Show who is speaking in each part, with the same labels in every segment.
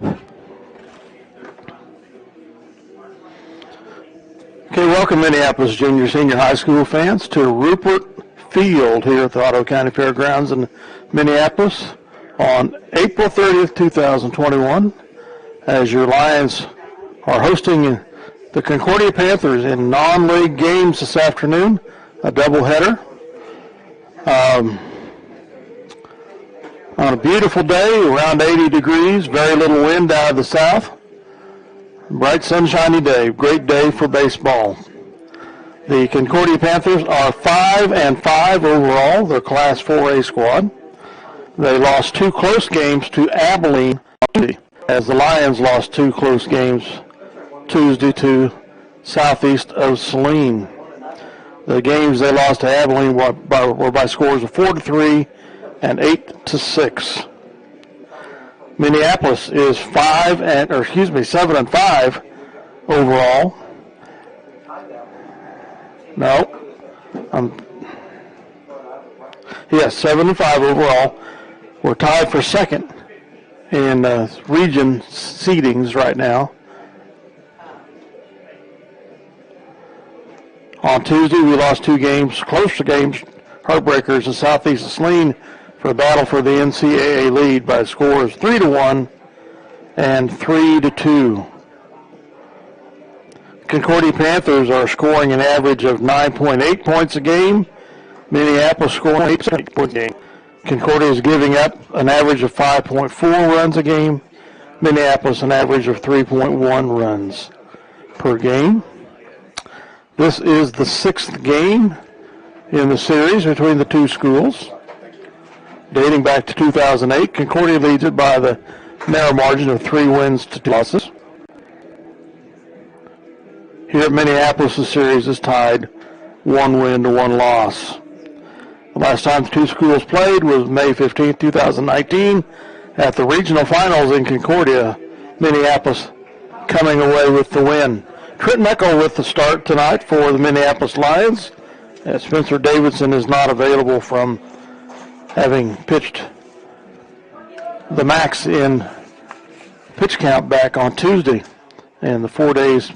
Speaker 1: Okay, welcome Minneapolis junior, senior high school fans to Rupert Field here at the Ottawa County Fairgrounds in Minneapolis on April 30th, 2021, as your Lions are hosting the Concordia Panthers in non-league games this afternoon, a doubleheader. On a beautiful day, around 80 degrees, very little wind out of the south. Bright sunshiny day, great day for baseball. The Concordia Panthers are 5-5 overall, their Class 4A squad. They lost 2 close games to Abilene, as the Lions lost 2 close games Tuesday to southeast of Saline. The games they lost to Abilene were by scores of 4-3 and 8-6. Minneapolis is 7-5 overall. Yes, 7-5 overall. We're tied for second in region seedings right now. On Tuesday, we lost 2 games, closer games, heartbreakers in southeast of Saline, for a battle for the NCAA lead by scores 3-1 and 3-2. Concordia Panthers are scoring an average of 9.8 points a game. Minneapolis scoring 8 points a game. Concordia is giving up an average of 5.4 runs a game. Minneapolis an average of 3.1 runs per game. This is the 6th game in the series between the two schools. Dating back to 2008, Concordia leads it by the narrow margin of 3 wins to 2 losses. Here at Minneapolis, the series is tied 1 win to 1 loss. The last time the two schools played was May 15, 2019, at the regional finals in Concordia. Minneapolis coming away with the win. Trent Meckel with the start tonight for the Minneapolis Lions. Spencer Davidson is not available from having pitched the max in pitch count back on Tuesday, and the 4 days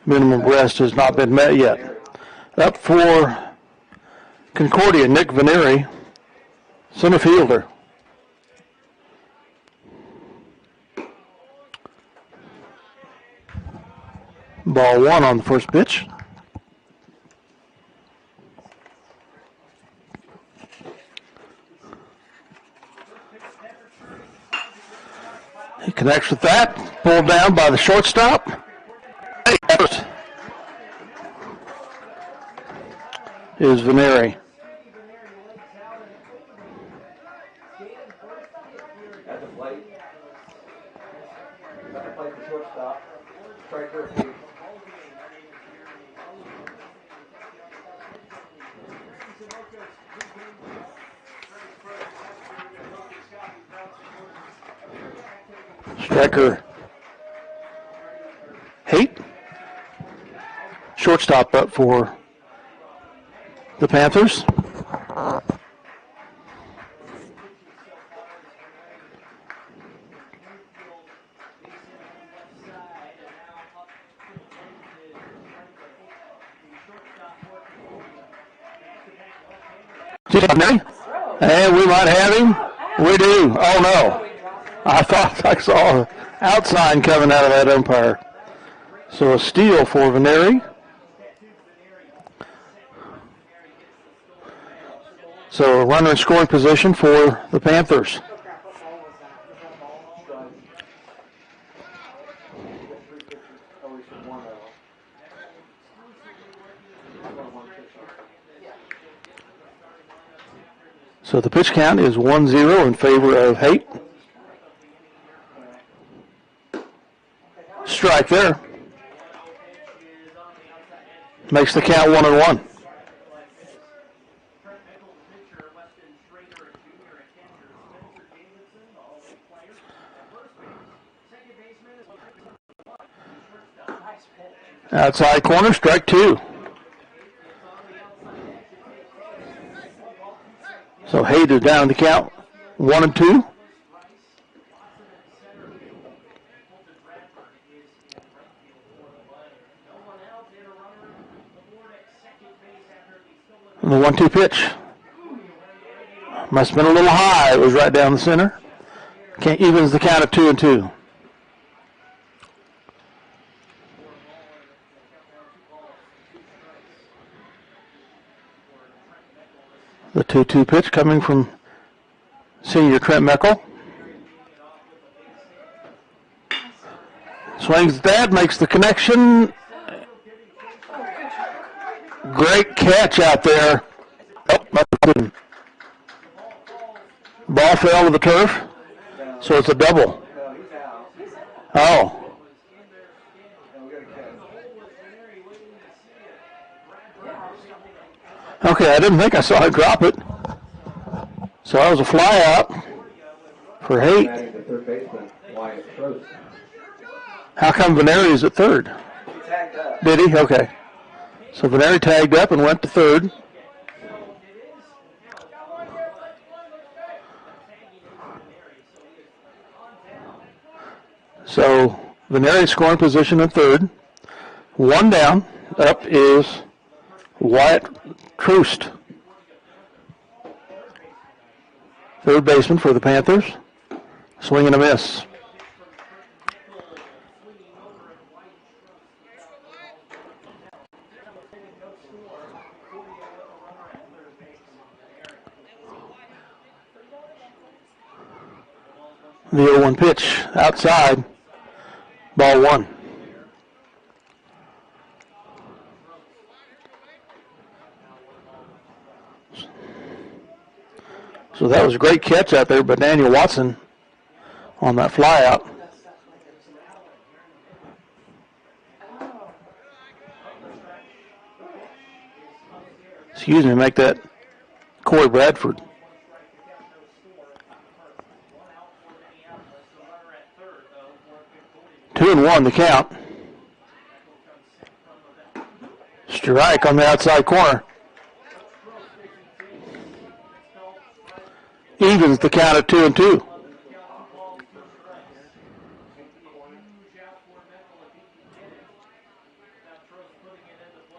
Speaker 1: minimum rest has not been met yet. Up for Concordia, Nick Vanieri, center fielder. Ball 1 on the first pitch. He connects with that. Pulled down by the shortstop. Is Vanieri. Striker Haight, shortstop up for the Panthers. And we might have him. We do. Oh no. I thought I saw an outside coming out of that umpire. So a steal for Vanieri. So a runner in scoring position for the Panthers. So the pitch count is 1-0 in favor of Haight. Strike there. Makes the count 1-1. Outside corner, strike 2. So Haight is down the count 1-2. And the 1-2 pitch. Must have been a little high. It was right down the center. Evens the count of 2-2. The 2-2 pitch coming from senior Trent Meckel. Swings at that, makes the connection. Great catch out there. Oh, ball fell to the turf, so it's a double. Oh. Okay, I didn't think I saw it drop it. So that was a fly out for Haight. How come Veneri's at third? Did he? Okay. So Veneri tagged up and went to third. So Veneri scoring position at third. One down. Up is Wyatt Troost, third baseman for the Panthers. Swing and a miss. The 0-1 pitch outside. Ball one. So that was a great catch out there by Daniel Watson on that fly out. Excuse me, make that Corey Bradford. Two and one, the count. Strike on the outside corner. Evens the count at 2-2.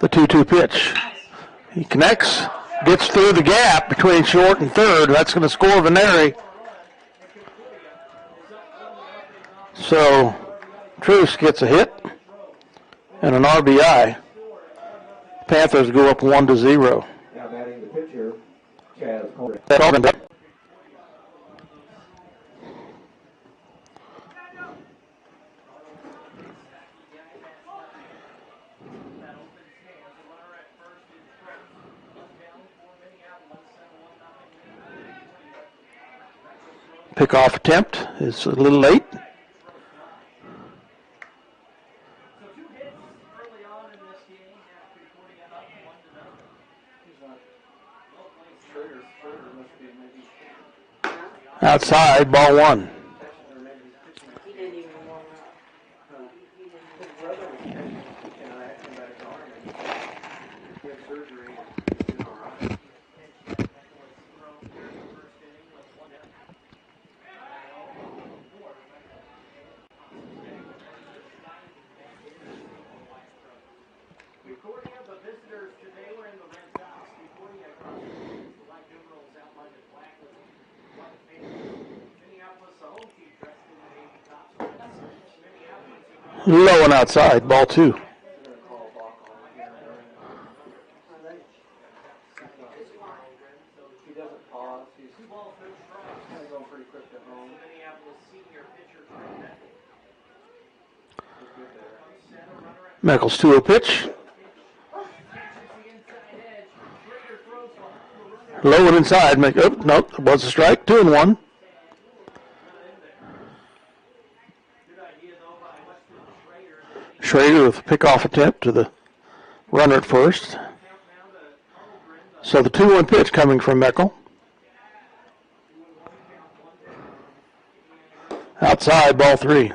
Speaker 1: The 2-2 pitch. He connects, gets through the gap between short and third. That's going to score Veneri. So Truce gets a hit and an RBI. Panthers go up 1-0.
Speaker 2: Now batting the pitcher, Chaz Corbin.
Speaker 1: Pickoff attempt is a little late. Outside, ball one. Low and outside, ball two. Meckel's 2-0 pitch. Low and inside. Nope, it was a strike. 2-1. Schrader with a pickoff attempt to the runner at first. So the 2-1 pitch coming from Meckel. Outside, ball three.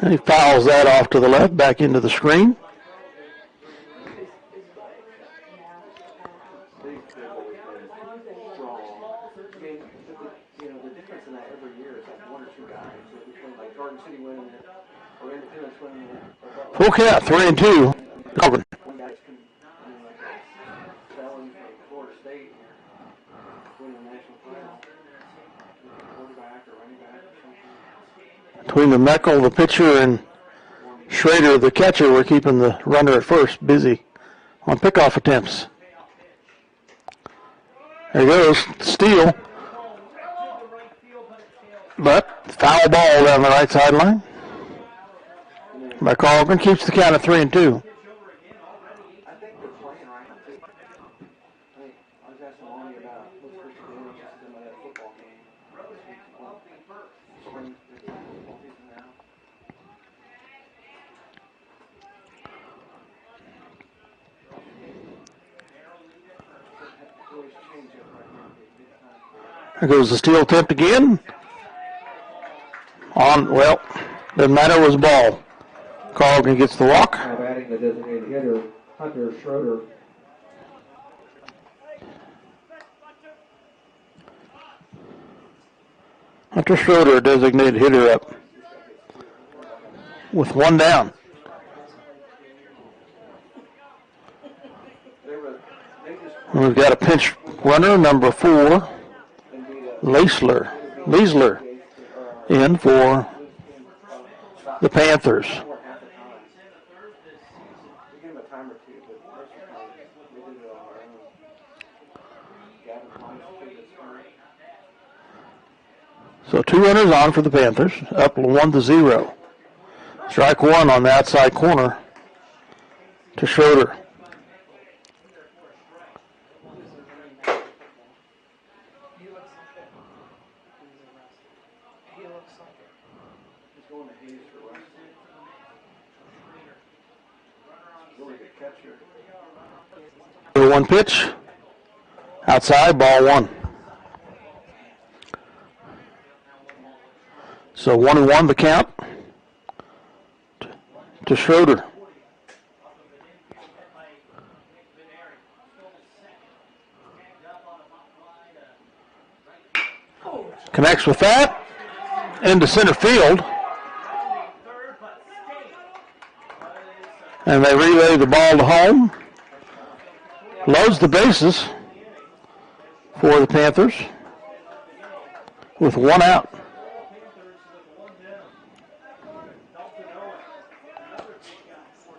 Speaker 1: And he fouls that off to the left, back into the screen. Full count, 3-2. Auburn. Between the Meckel, the pitcher, and Schrader, the catcher, we're keeping the runner at first busy on pickoff attempts. There he goes, steal. But foul ball down the right sideline. McColgan keeps the count at 3-2. There goes the steal attempt again. Well, doesn't matter, it was ball. Carlton gets the walk.
Speaker 2: Now batting the designated hitter, Hunter Schroeder.
Speaker 1: Hunter Schroeder, designated hitter, up with one down. And we've got a pinch runner, number 4, Leisler, in for the Panthers. So 2 runners on for the Panthers, up 1-0. Strike 1 on the outside corner to Schroeder. One pitch, outside, ball 1. So 1-1 the count to Schroeder. Connects with that into center field. And they relay the ball to home. Loads the bases for the Panthers with 1 out.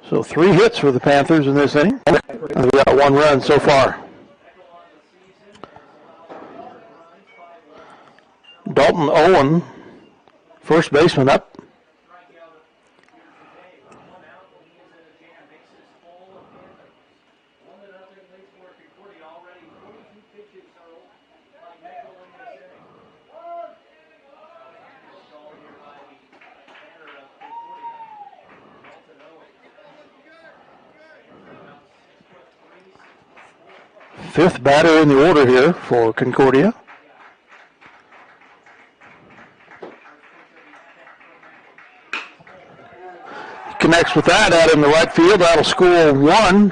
Speaker 1: So 3 hits for the Panthers in this inning. They've got 1 run so far. Dalton Owen, first baseman, up. Fifth batter in the order here for Concordia. Connects with that out in the right field. That'll score 1.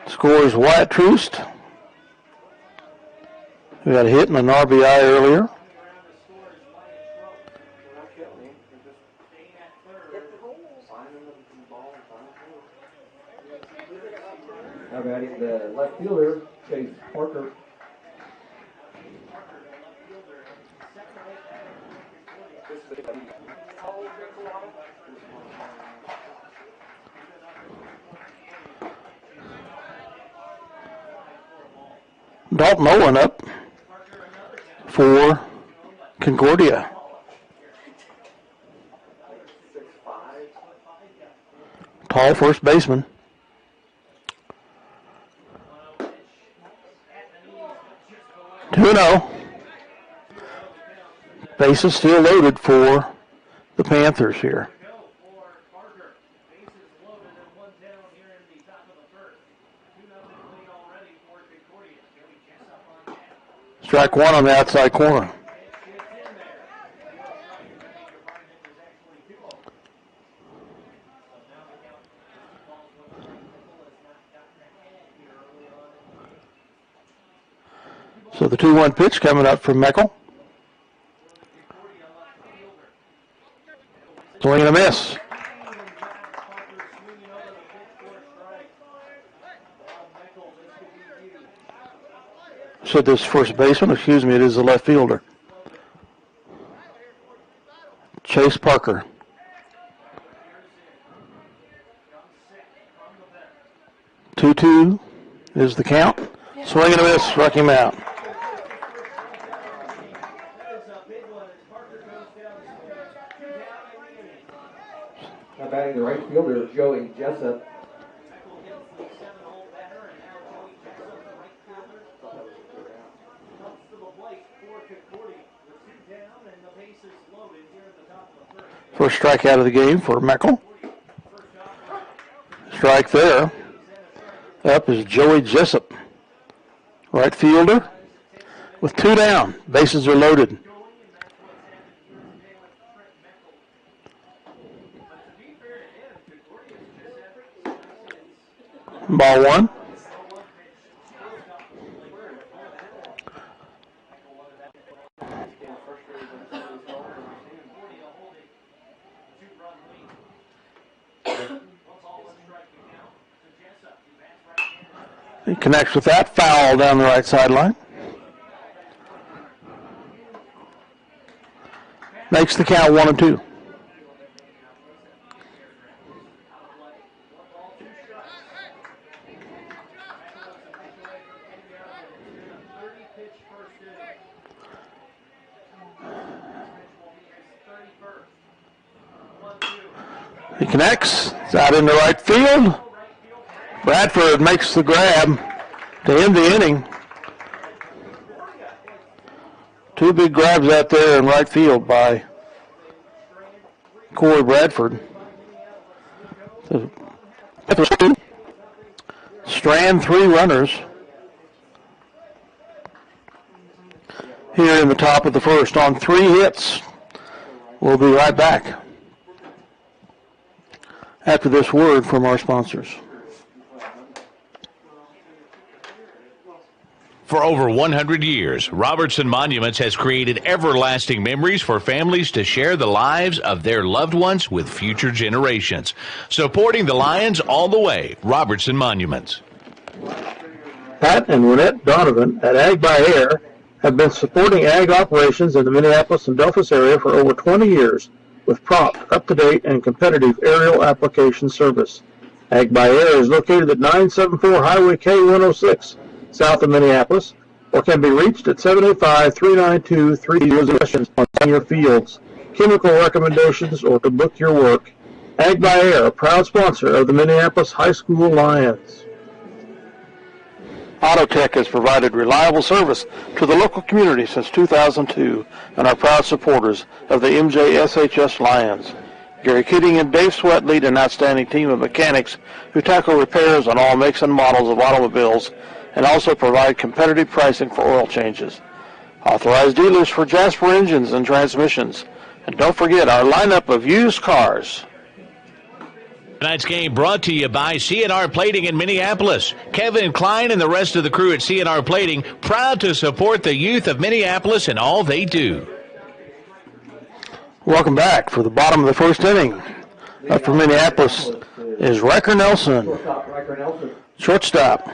Speaker 1: Scores Wyatt Troost, who got a hit and an RBI earlier.
Speaker 2: Now batting the left fielder, Chase Parker.
Speaker 1: Dalton Owen up for Concordia. Tall first baseman. 2-0. Bases still loaded for the Panthers here. Strike 1 on the outside corner. So the 2-1 pitch coming up from Meckel. Swing and a miss. Said this first baseman, excuse me, it is the left fielder. Chase Parker. 2-2 is the count. Swing and a miss, struck him out.
Speaker 2: Now batting the right fielder, Joey Jessup.
Speaker 1: First strikeout of the game for Meckel. Strike there. Up is Joey Jessup, right fielder, with 2 down. Bases are loaded. Ball 1. He connects with that, foul down the right sideline. Makes the count 1-2. He connects, it's out into right field. Bradford makes the grab to end the inning. 2 big grabs out there in right field by Corey Bradford. Strand 3 runners here in the top of the first on 3 hits. We'll be right back after this word from our sponsors.
Speaker 3: For over 100 years, Robertson Monuments has created everlasting memories for families to share the lives of their loved ones with future generations. Supporting the Lions all the way, Robertson Monuments.
Speaker 1: Pat and Renette Donovan at Ag by Air have been supporting ag operations in the Minneapolis and Delphos area for over 20 years with prompt, up-to-date, and competitive aerial application service. Ag by Air is located at 974 Highway K106, south of Minneapolis, or can be reached at 785-392-3000 questions on your fields, chemical recommendations, or to book your work. Ag by Air, a proud sponsor of the Minneapolis High School Lions. Autotech has provided reliable service to the local community since 2002 and are proud supporters of the MJSHS Lions. Gary Kidding and Dave Sweat lead an outstanding team of mechanics who tackle repairs on all makes and models of automobiles and also provide competitive pricing for oil changes. Authorized dealers for Jasper engines and transmissions. And don't forget our lineup of used cars.
Speaker 3: Tonight's game brought to you by CNR Plating in Minneapolis. Kevin Klein and the rest of the crew at CNR Plating, proud to support the youth of Minneapolis and all they do.
Speaker 1: Welcome back for the bottom of the first inning. Up for Minneapolis is Riker Nelson. Shortstop.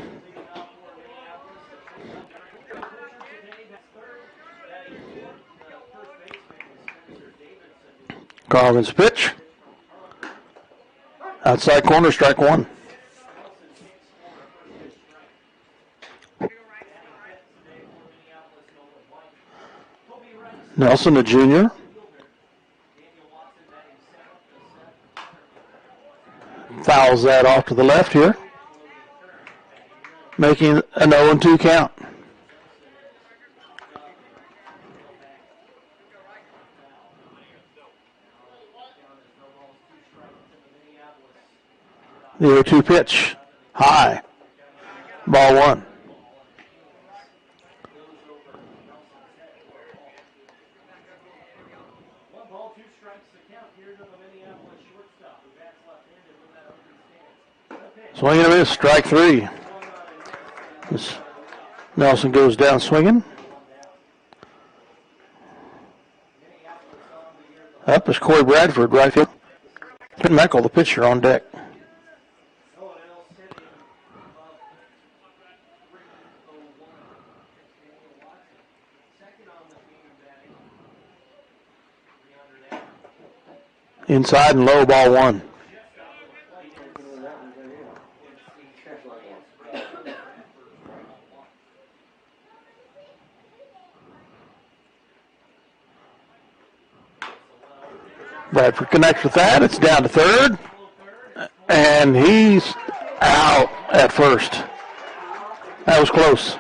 Speaker 1: Carvin's pitch. Outside corner, strike 1. Nelson, the junior. Fouls that off to the left here, making an 0-2 count. The 0-2 pitch, high, ball 1. Swing and a miss, strike 3. Nelson goes down swinging. Up is Corey Bradford, right field. Meckel, the pitcher, on deck. Inside and low, ball one. Bradford connects with that. It's down to third. And he's out at first. That was close.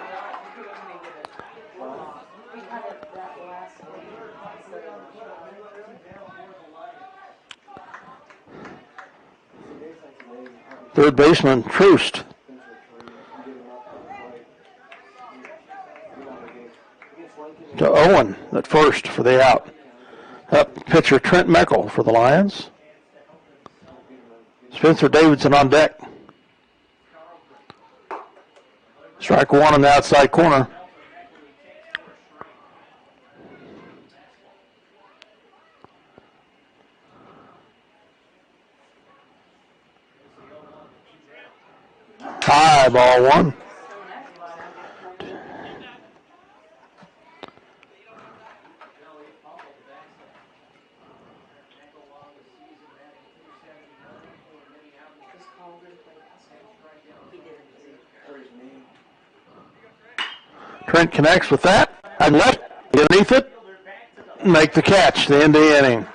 Speaker 1: Third baseman, Troost. To Owen at first for the out. Up pitcher Trent Meckel for the Lions. Spencer Davidson on deck. Strike one on the outside corner. High, ball one. Trent connects with that. And left, underneath it, make the catch, the end of the inning.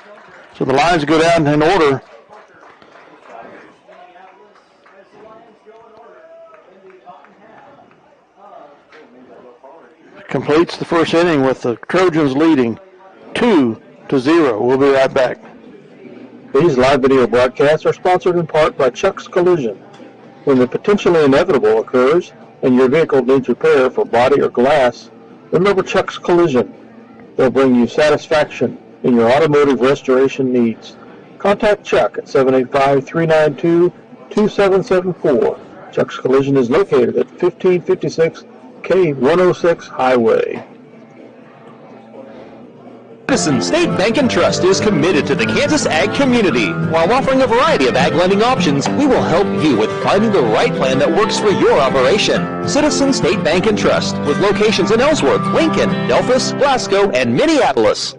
Speaker 1: So the Lions go down in order. Completes the first inning with the Trojans leading 2-0. We'll be right back.
Speaker 4: These live video broadcasts are sponsored in part by Chuck's Collision. When the potentially inevitable occurs and your vehicle needs repair for body or glass, remember Chuck's Collision. They'll bring you satisfaction in your automotive restoration needs. Contact Chuck at 785-392-2774. Chuck's Collision is located at 1556 K106 Highway.
Speaker 5: Citizen State Bank and Trust is committed to the Kansas ag community. While offering a variety of ag lending options, we will help you with finding the right plan that works for your operation. Citizen State Bank and Trust, with locations in Ellsworth, Lincoln, Delphus, Glasgow, and Minneapolis.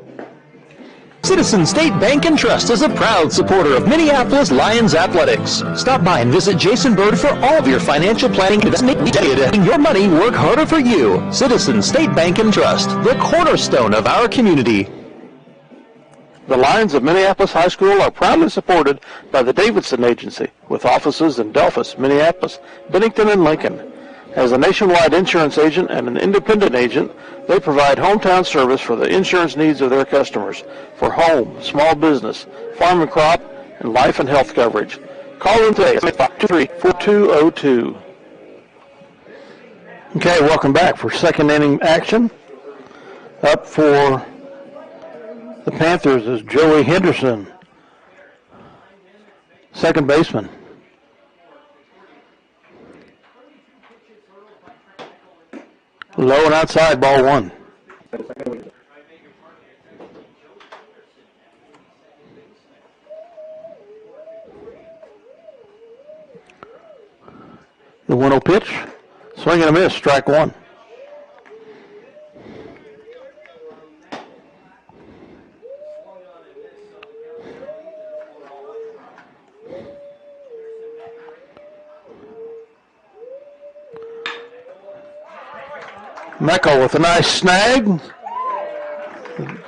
Speaker 5: Citizen State Bank and Trust is a proud supporter of Minneapolis Lions athletics. Stop by and visit Jason Bird for all of your financial planning dedicated your money work harder for you. Citizen State Bank and Trust, the cornerstone of our community.
Speaker 1: The Lions of Minneapolis High School are proudly supported by the Davidson Agency, with offices in Delphus, Minneapolis, Bennington, and Lincoln. As a nationwide insurance agent and an independent agent, they provide hometown service for the insurance needs of their customers for home, small business, farm and crop, and life and health coverage. Call them today at 523-4202. Okay, welcome back for second inning action. Up for the Panthers is Joey Henderson, second baseman. Low and outside, ball one. The 1-0 pitch, swing and a miss, strike one. Meckel with a nice snag.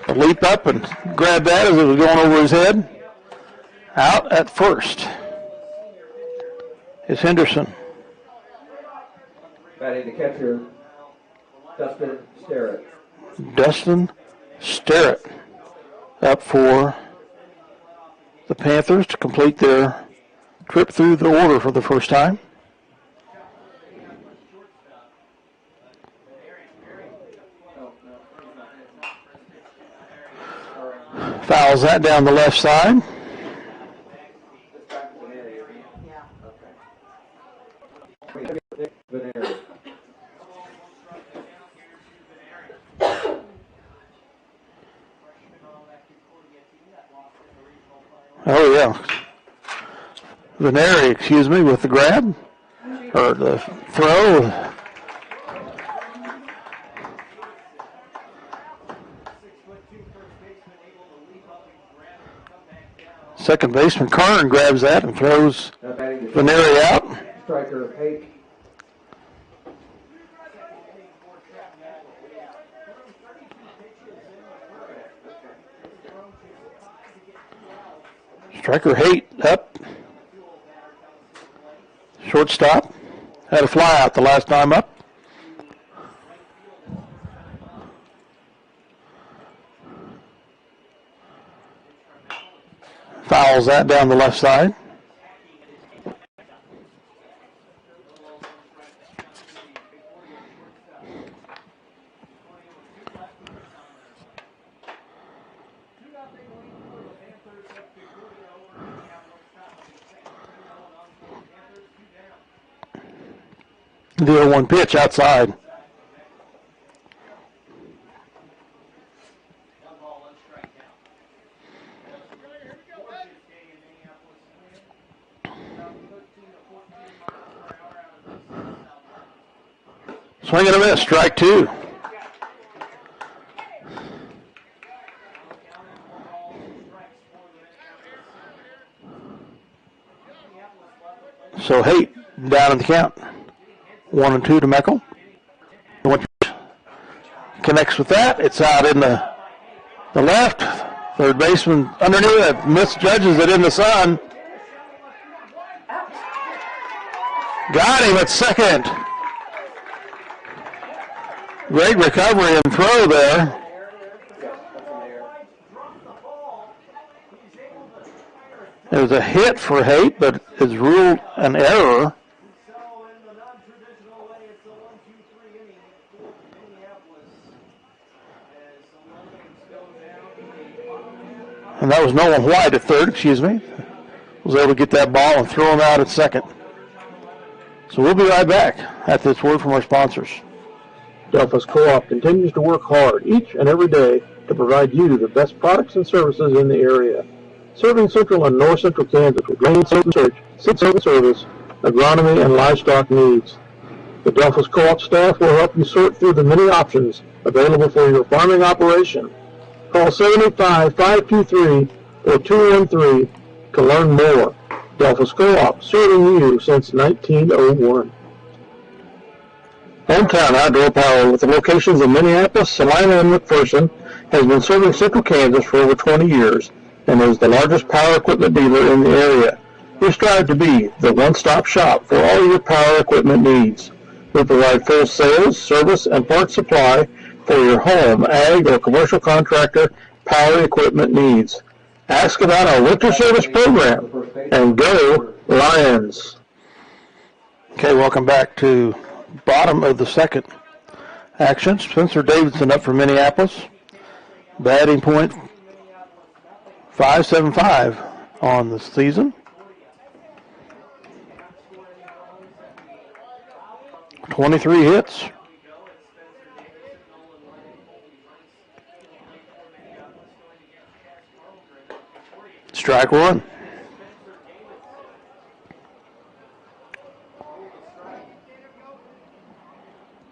Speaker 1: A leap up and grab that as it was going over his head. Out at first is Henderson.
Speaker 2: Batting the catcher, Dustin Sterrett.
Speaker 1: Dustin Sterrett up for the Panthers to complete their trip through the order for the first time. Fouls that down the left side. Oh, yeah. Veneri, with the grab, or the throw. Second baseman Karn grabs that and throws Veneri out.
Speaker 2: Striker Hake.
Speaker 1: Striker Haight up. Shortstop. Had a fly out the last time up. Fouls that down the left side. The 0-1 pitch outside. Swing and a miss, strike two. So Haight down in the count. 1-2 to Meckel. Connects with that. It's out in the left. Third baseman underneath it. Misjudges it in the sun. Got him at second. Great recovery and throw there. It was a hit for Haight, but it's ruled an error. And that was Nolan White at third, Was able to get that ball and throw him out at second. So we'll be right back after this word from our sponsors.
Speaker 4: Delphos Co-op continues to work hard each and every day to provide you the best products and services in the area. Serving central and north central Kansas with grain research, seed service, agronomy, and livestock needs. The Delphos Co-op staff will help you sort through the many options available for your farming operation. Call 785-523-4213 to learn more. Delphos Co-op, serving you since 1901. Hometown Outdoor Power, with the locations of Minneapolis, Salina, and McPherson, has been serving central Kansas for over 20 years and is the largest power equipment dealer in the area. We strive to be the one-stop shop for all your power equipment needs. We provide full sales, service, and parts supply for your home, ag, or commercial contractor power equipment needs. Ask about our winter service program, and go Lions!
Speaker 1: Okay, welcome back to bottom of the second action. Spencer Davidson up for Minneapolis. Batting point .575 on the season. 23 hits. Strike one.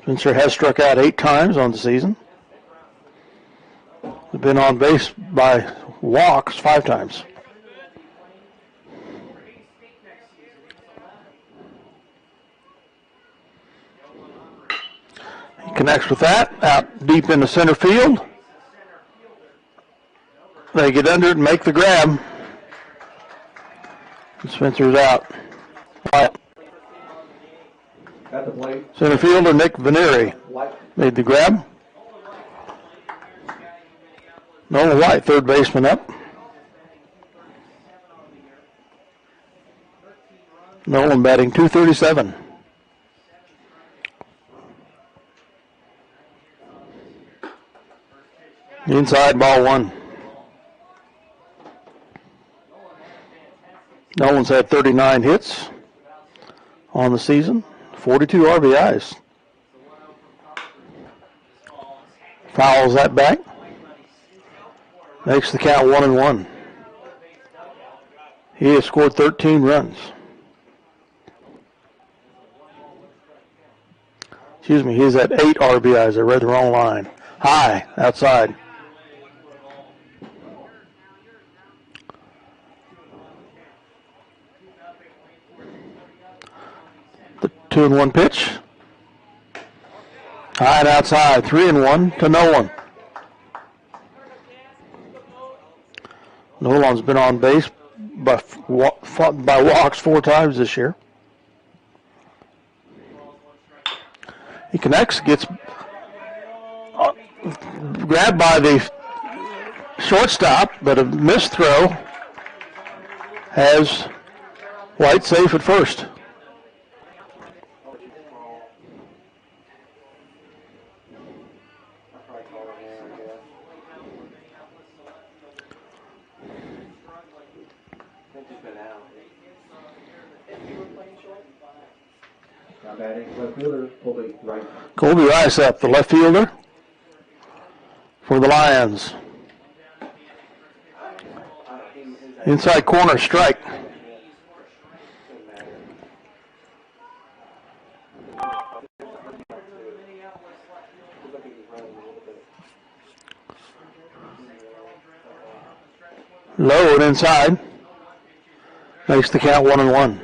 Speaker 1: Spencer has struck out 8 times on the season. He's been on base by walks 5 times. He connects with that, out deep into center field. They get under it and make the grab. And Spencer's out.
Speaker 2: At the plate.
Speaker 1: Center fielder Nick Veneri made the grab. Nolan White, third baseman, up. Nolan batting .237. Inside, ball one. Nolan's had 39 hits on the season, 42 RBIs. Fouls that back. Makes the count 1-1. He has scored 13 runs. Excuse me, he's at 8 RBIs. I read the wrong line. High, outside. The 2-1 pitch. High and outside. 3-1 to Nolan. Nolan's been on base by walks 4 times this year. He connects, gets grabbed by the shortstop, but a missed throw has White safe at first.
Speaker 2: Now batting left fielder, Colby Rice.
Speaker 1: Colby Rice up, the left fielder for the Lions. Inside corner, strike. Low and inside. Makes the count 1-1.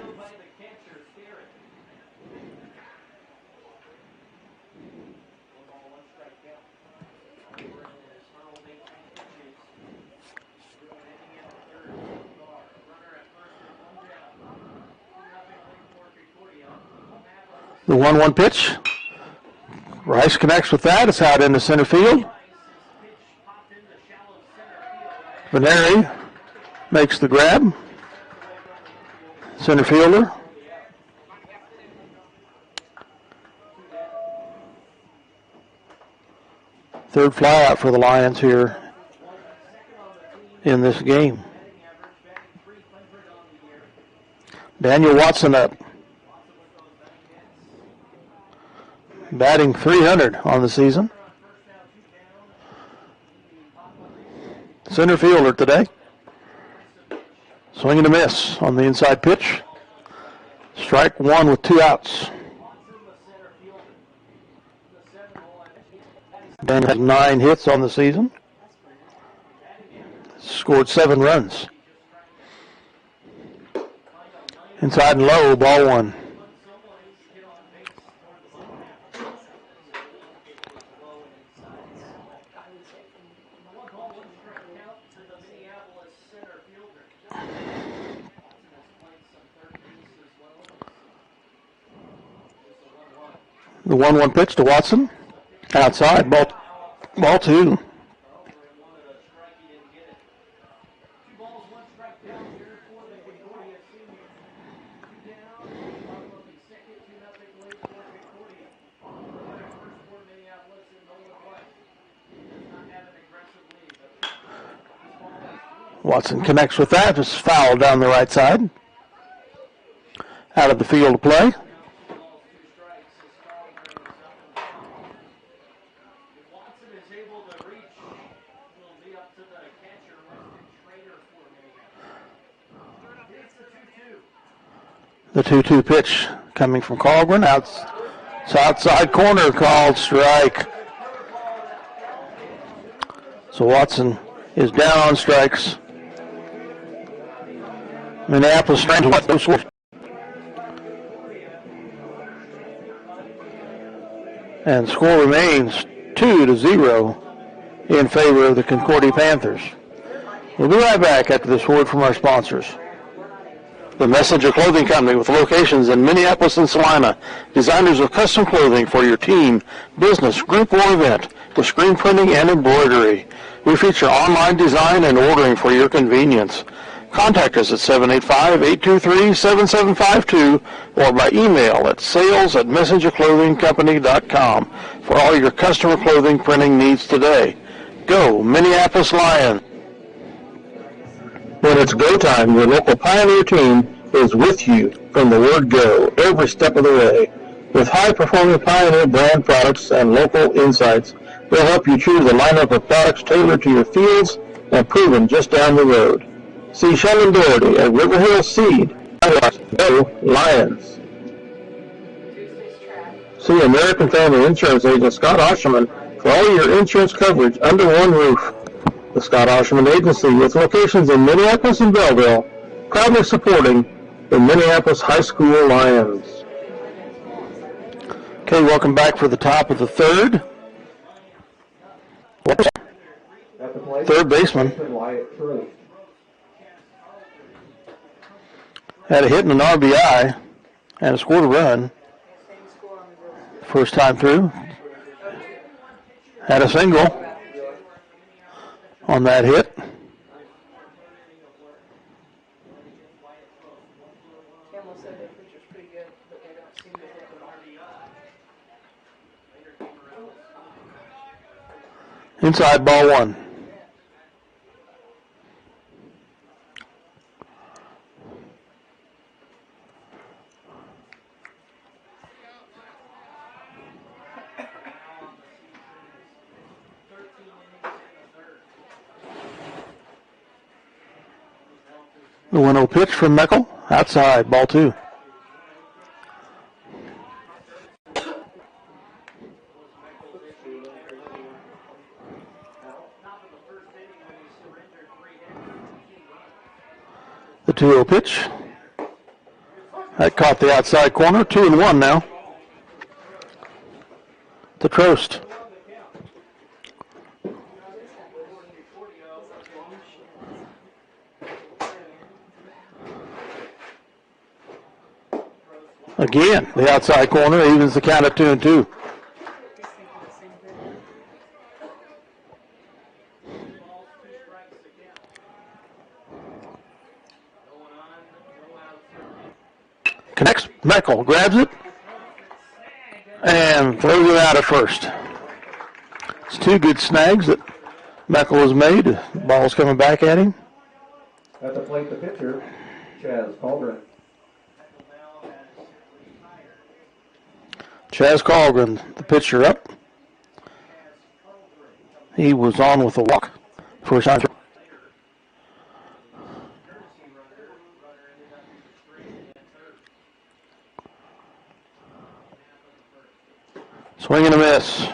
Speaker 1: The 1-1 pitch. Rice connects with that. It's out into center field. Veneri makes the grab. Center fielder. Third fly out for the Lions here in this game. Daniel Watson up. Batting .300 on the season. Center fielder today. Swing and a miss on the inside pitch. Strike one with 2 outs. Ben has 9 hits on the season. Scored 7 runs. Inside and low, ball 1. The 1-1 pitch to Watson. Outside, ball 2. Watson connects with that, just fouled down the right side. Out of the field of play. The 2-2 pitch coming from Colgren. Outside corner, called strike. So Watson is down on strikes. Minneapolis trying to score. And score remains 2-0 in favor of the Concordia Panthers. We'll be right back after this word from our sponsors. The Messenger Clothing Company, with locations in Minneapolis and Salina, designers of custom clothing for your team, business, group, or event, with screen printing and embroidery. We feature online design and ordering for your convenience. Contact us at 785-823-7752 or by email at sales@messengerclothingcompany.com for all your customer clothing printing needs today. Go Minneapolis Lions! When it's go time, your local Pioneer team is with you from the word go every step of the way. With high-performing Pioneer brand products and local insights, they'll help you choose a lineup of products tailored to your fields and proven just down the road. See Shannon Doherty at River Hill Seed. Go Lions!
Speaker 4: See American Family Insurance agent Scott Osherman for all your insurance coverage under one roof. The Scott Osherman Agency, with locations in Minneapolis and Belleville, proudly supporting the Minneapolis High School Lions.
Speaker 1: Okay, welcome back for the top of the third.
Speaker 2: At the plate,
Speaker 1: Third baseman had a hit and an RBI and scored a run. First time through. Had a single on that hit. Inside, ball one. The 1-0 pitch from Meckel. Outside, ball two. The 2-0 pitch. That caught the outside corner. 2-1 now. To Trost. Again, the outside corner evens the count at 2-2. Connects, Meckel grabs it and throws it out at first. It's two good snags that Meckel has made. The ball's coming back at him.
Speaker 2: At the plate, the pitcher, Chaz Caldron.
Speaker 1: Chaz Colgren, the pitcher, up. He was on with a walk. First time. Swing and a miss.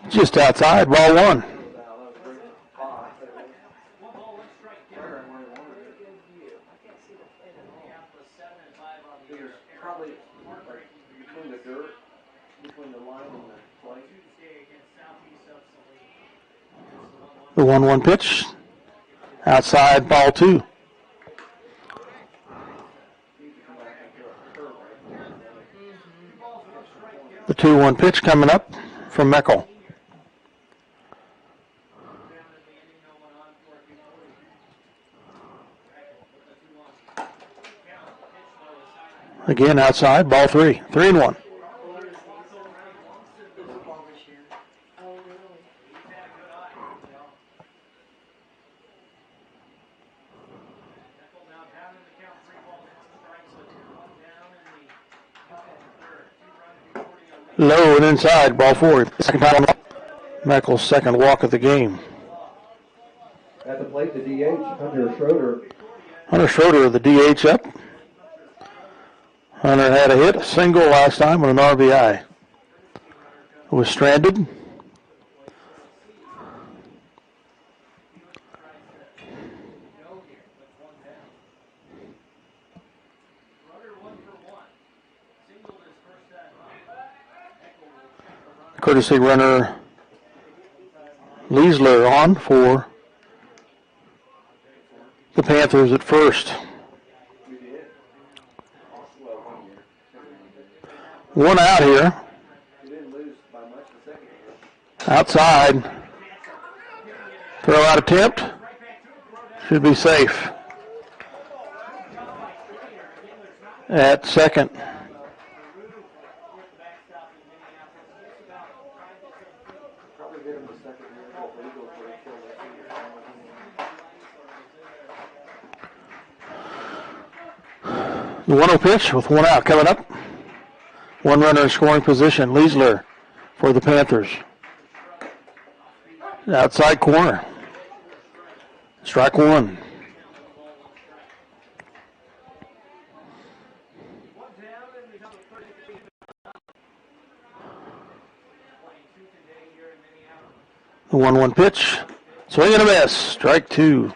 Speaker 1: Just outside, ball one. The 1-1 pitch. Outside, ball two. The 2-1 pitch coming up from Meckel. Again, outside, ball three. 3-1. Low and inside, ball four. Second time on Meckel's second walk of the game.
Speaker 2: At the plate, the DH, Hunter Schroeder.
Speaker 1: Hunter Schroeder, the DH, up. Hunter had a hit, a single last time with an RBI. Was stranded. Courtesy runner Leisler on for the Panthers at first. One out here. Outside. Throw out attempt. Should be safe. At second. The 1-0 pitch with one out coming up. One runner in scoring position. Leisler for the Panthers. Outside corner. Strike one. The 1-1 pitch. Swing and a miss. Strike two.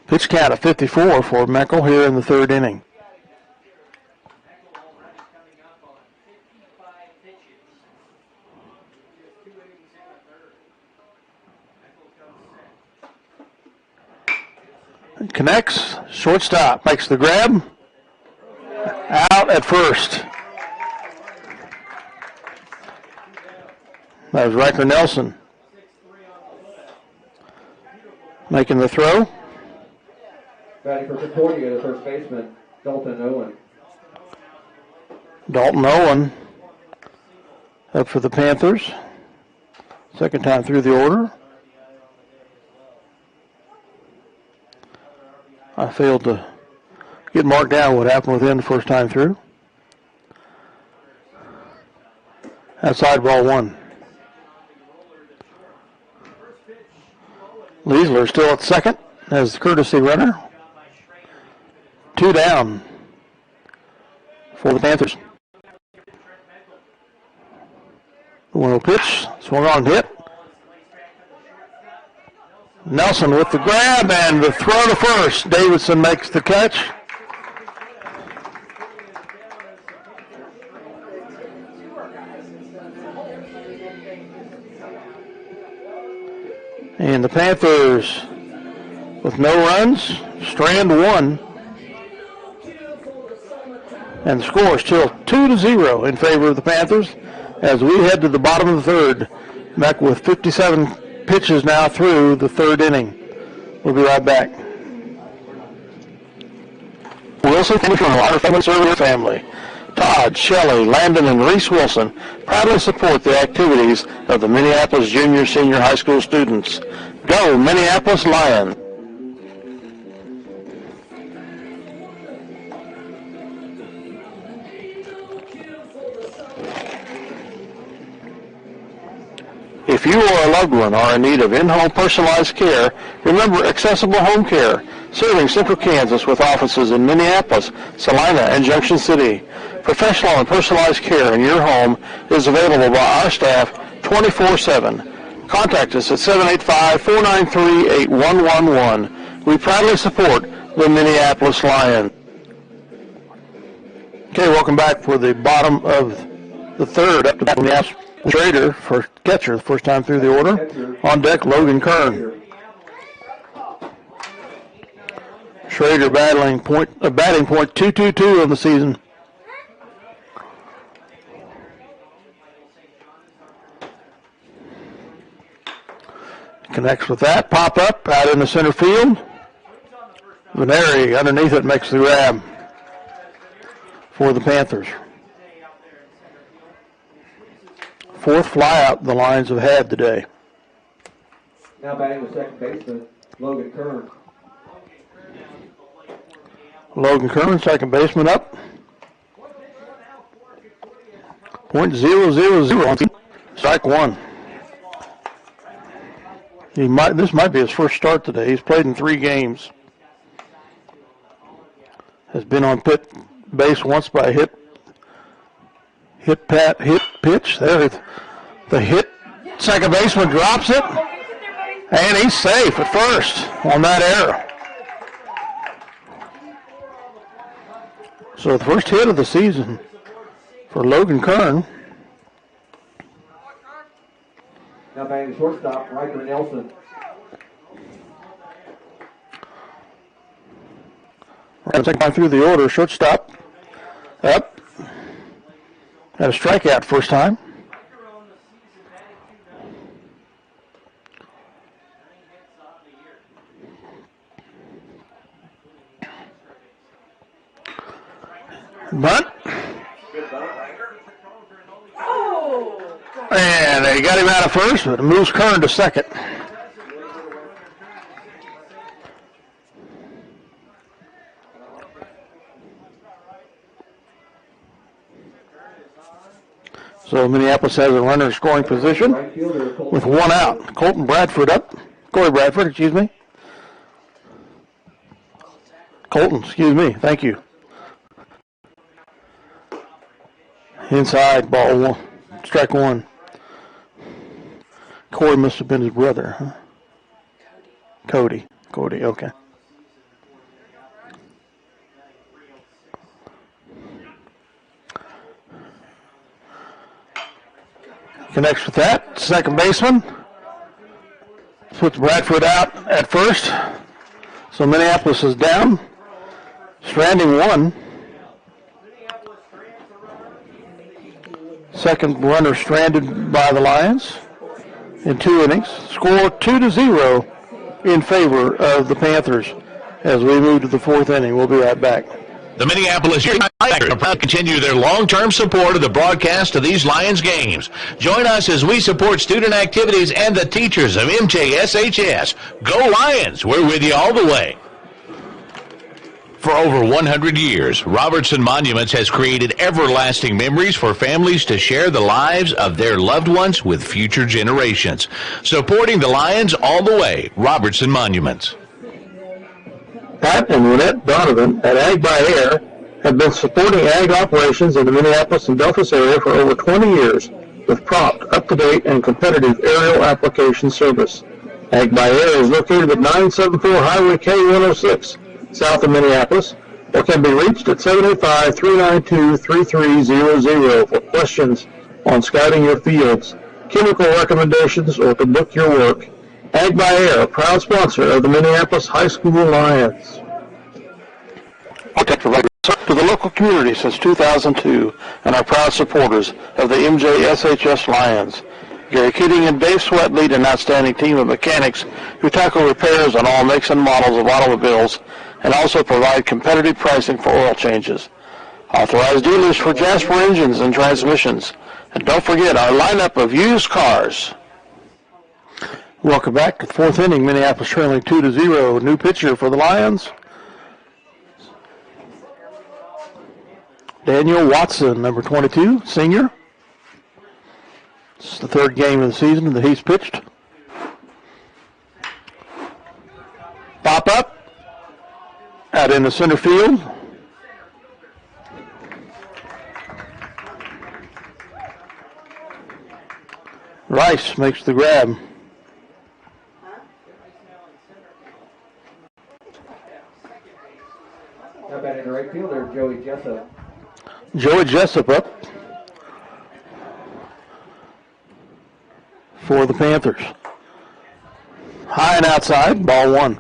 Speaker 1: Pitch count of 54 for Meckel here in the third inning. Connects. Shortstop makes the grab. Out at first. That was Riker Nelson making the throw.
Speaker 2: Batting for Concordia, the first baseman, Dalton Owen.
Speaker 1: Dalton Owen up for the Panthers. Second time through the order. I failed to get marked down what happened with him the first time through. Outside ball one. Leisler still at second as the courtesy runner. Two down for the Panthers. The 1-0 pitch, swung on and hit. Nelson with the grab and the throw to first. Davidson makes the catch. And the Panthers with no runs, strand one. And the score is still 2-0 in favor of the Panthers as we head to the bottom of the third. Back with 57 pitches now through the third inning. We'll be right back. Wilson Family Funeral, our family serving your family. Todd, Shelley, Landon, and Reese Wilson proudly support the activities of the Minneapolis Junior Senior High School students. Go Minneapolis Lions! If you or a loved one are in need of in-home personalized care, remember Accessible Home Care, serving Central Kansas with offices in Minneapolis, Salina, and Junction City. Professional and personalized care in your home is available by our staff 24/7. Contact us at 785-493-8111. We proudly support the Minneapolis Lions. Okay, welcome back for the bottom of the third. Up to bat from the Schrader for catcher, the first time through the order. On deck, Logan Kern. Schrader batting point .222 of the season. Connects with that, pop up, out in the center field. Veneri underneath it makes the grab for the Panthers. Fourth flyout the Lions have had today.
Speaker 2: Now batting the second baseman, Logan Kern.
Speaker 1: Logan Kern, second baseman up. .000. Strike one. This might be his first start today. He's played in 3 games. Has been on base once by a hit pitch. There, the hit. Second baseman drops it, and he's safe at first on that error. So the first hit of the season for Logan Kern.
Speaker 2: Now batting the shortstop, Riker Nelson.
Speaker 1: Second time through the order, shortstop up. Had a strikeout first time. Bunt. And they got him out of first, but it moves Kern to second. So Minneapolis has a runner scoring position
Speaker 2: Right fielder, Colton.
Speaker 1: with one out. Corey Bradford, excuse me. Colton, excuse me. Thank you. Inside, ball one. Strike one. Corey must have been his brother, huh? Cody, okay. Connects with that. Second baseman. Puts Bradford out at first. So Minneapolis is down. Stranding one. Second runner stranded by the Lions in 2 innings. Score 2-0 in favor of the Panthers as we move to the 4th inning. We'll be right back.
Speaker 3: The Minneapolis Lions are proud to continue their long-term support of the broadcast of these Lions games. Join us as we support student activities and the teachers of MJSHS. Go Lions! We're with you all the way. For over 100 years, Robertson Monuments has created everlasting memories for families to share the lives of their loved ones with future generations. Supporting the Lions all the way, Robertson Monuments.
Speaker 4: Pat and Lynette Donovan at Ag by Air have been supporting ag operations in the Minneapolis and Delphos area for over 20 years with prompt, up-to-date, and competitive aerial application service. Ag by Air is located at 974 Highway K106, south of Minneapolis, or can be reached at 785-392-3300 for questions on scouting your fields, chemical recommendations, or to book your work. Ag by Air, a proud sponsor of the Minneapolis High School Lions.
Speaker 1: Architect provided to the local community since 2002 and are proud supporters of the MJSHS Lions. Gary Keating and Dave Sweat lead an outstanding team of mechanics who tackle repairs on all makes and models of automobiles and also provide competitive pricing for oil changes. Authorized dealers for Jasper engines and transmissions. And don't forget our lineup of used cars. Welcome back to the 4th inning. Minneapolis trailing 2-0. New pitcher for the Lions, Daniel Watson, number 22, senior. This is the 3rd game of the season that he's pitched. Pop up, out in the center field. Rice makes the grab.
Speaker 2: Now batting the right fielder, Joey Jessup.
Speaker 1: Joey Jessup up for the Panthers. High and outside, ball one.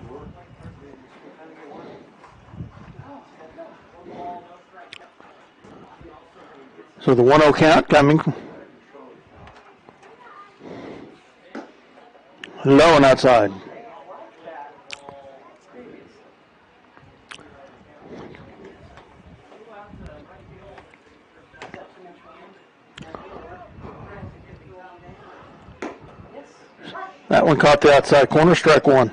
Speaker 1: So the 1-0 count coming. Low and outside. That one caught the outside corner, strike one.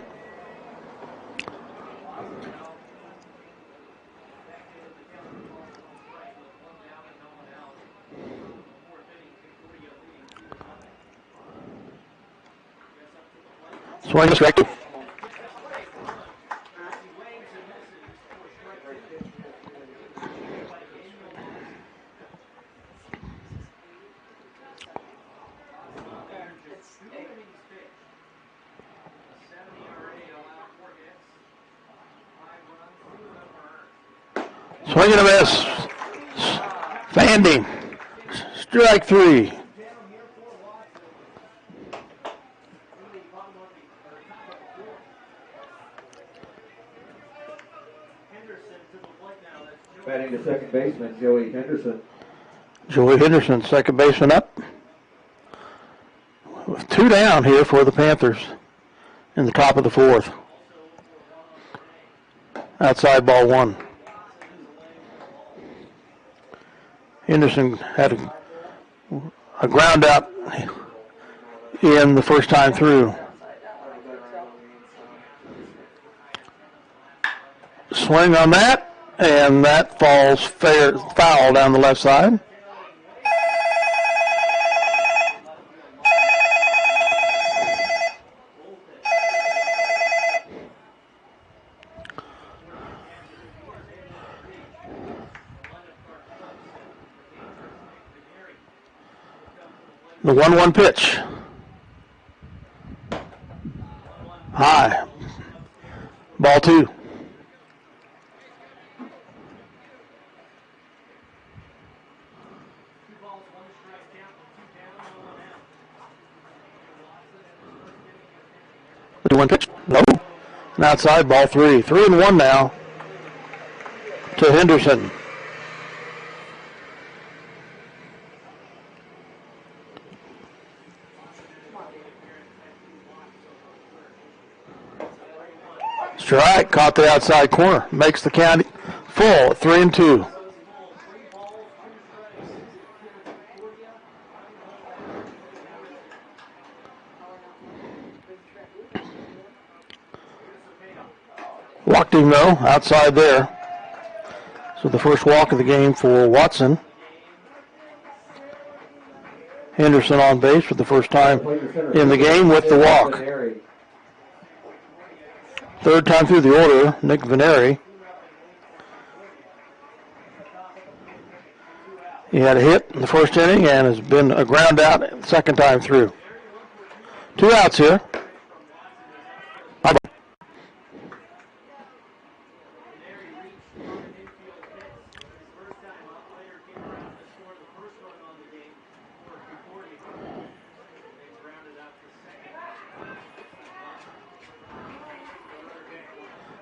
Speaker 1: Swing, strike two. Swing and a miss. Fanning. Strike three.
Speaker 2: Batting the second baseman, Joey Henderson.
Speaker 1: Joey Henderson, second baseman up. With 2 down here for the Panthers in the top of the 4th. Outside ball one. Henderson had a ground out in the first time through. Swing on that, and that falls foul down the left side. The 1-1 pitch. High. Ball 2. The 2-1 pitch. No. And outside, ball 3. 3-1 now to Henderson. Strike, caught the outside corner. Makes the count full at 3-2. Walked him though, outside there. So the first walk of the game for Watson. Henderson on base for the first time in the game with the walk. Third time through the order, Nick Veneri. He had a hit in the first inning and has been a ground out the second time through. 2 outs here.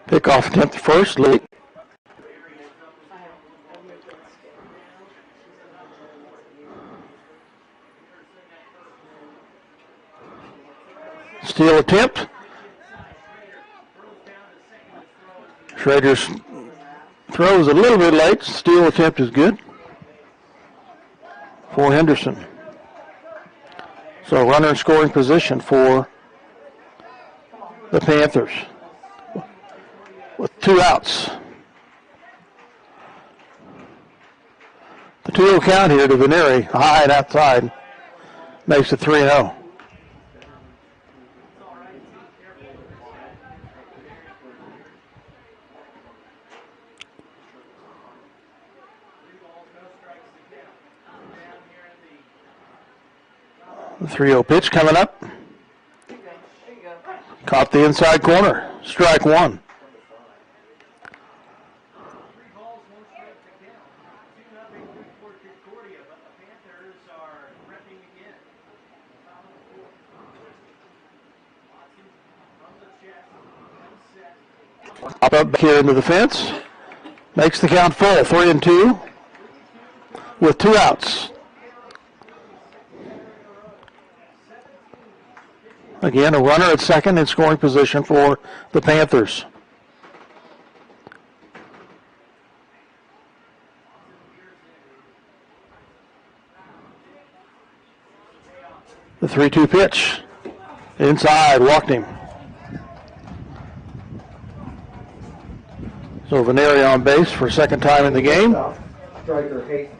Speaker 1: Pickoff attempt first, late. Steal attempt. Schrader's throw is a little bit late. Steal attempt is good for Henderson. So runner in scoring position for the Panthers with 2 outs. The 2-0 count here to Veneri, high and outside, makes it 3-0. The 3-0 pitch coming up. Caught the inside corner. Strike 1. Pop up back here into the fence. Makes the count full. 3-2 with 2 outs. Again, a runner at second in scoring position for the Panthers. The 3-2 pitch. Inside, walked him. So Veneri on base for second time in the game.
Speaker 2: Striker Hayden.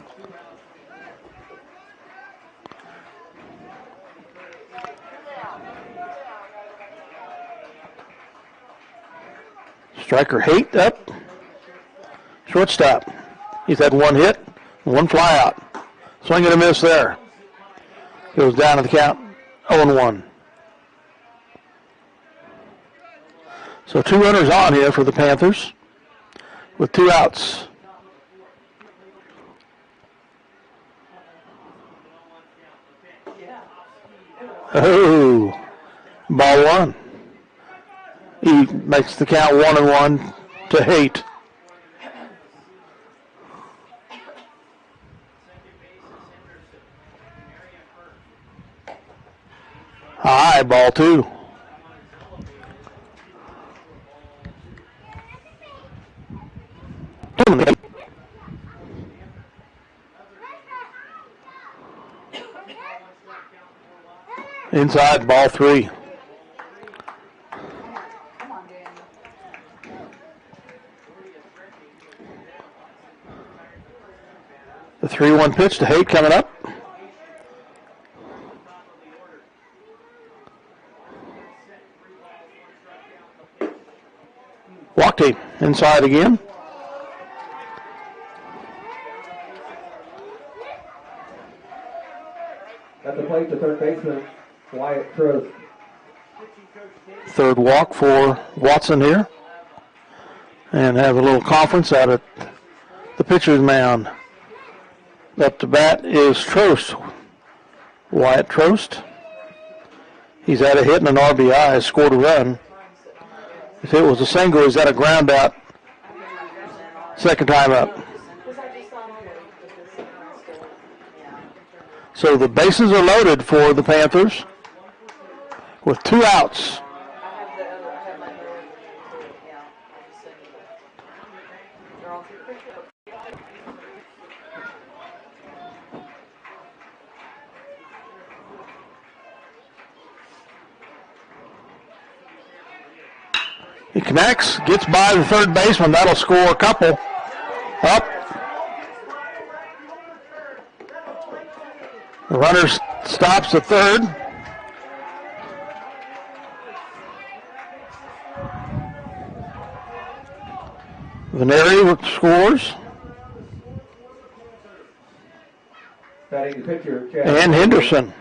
Speaker 1: Striker Haight up. Shortstop. He's had 1 hit, 1 fly out. Swing and a miss there. Goes down to the count, 0-1. So 2 runners on here for the Panthers with 2 outs. Oh, ball 1. He makes the count 1-1 to Haight. High, ball 2. Inside, ball 3. The 3-1 pitch to Haight coming up. Walked him. Inside again.
Speaker 2: At the plate, the third baseman, Wyatt Trost.
Speaker 1: Third walk for Watson here. And have a little conference out at the pitcher's mound. Up to bat is Trost. Wyatt Trost. He's had a hit and an RBI, has scored a run. If it was a single, he's had a ground out. Second time up. So the bases are loaded for the Panthers with 2 outs. He connects, gets by the third baseman. That'll score a couple. Up. The runner stops at third. Veneri scores.
Speaker 2: Batting the pitcher, Chad.
Speaker 1: And Henderson.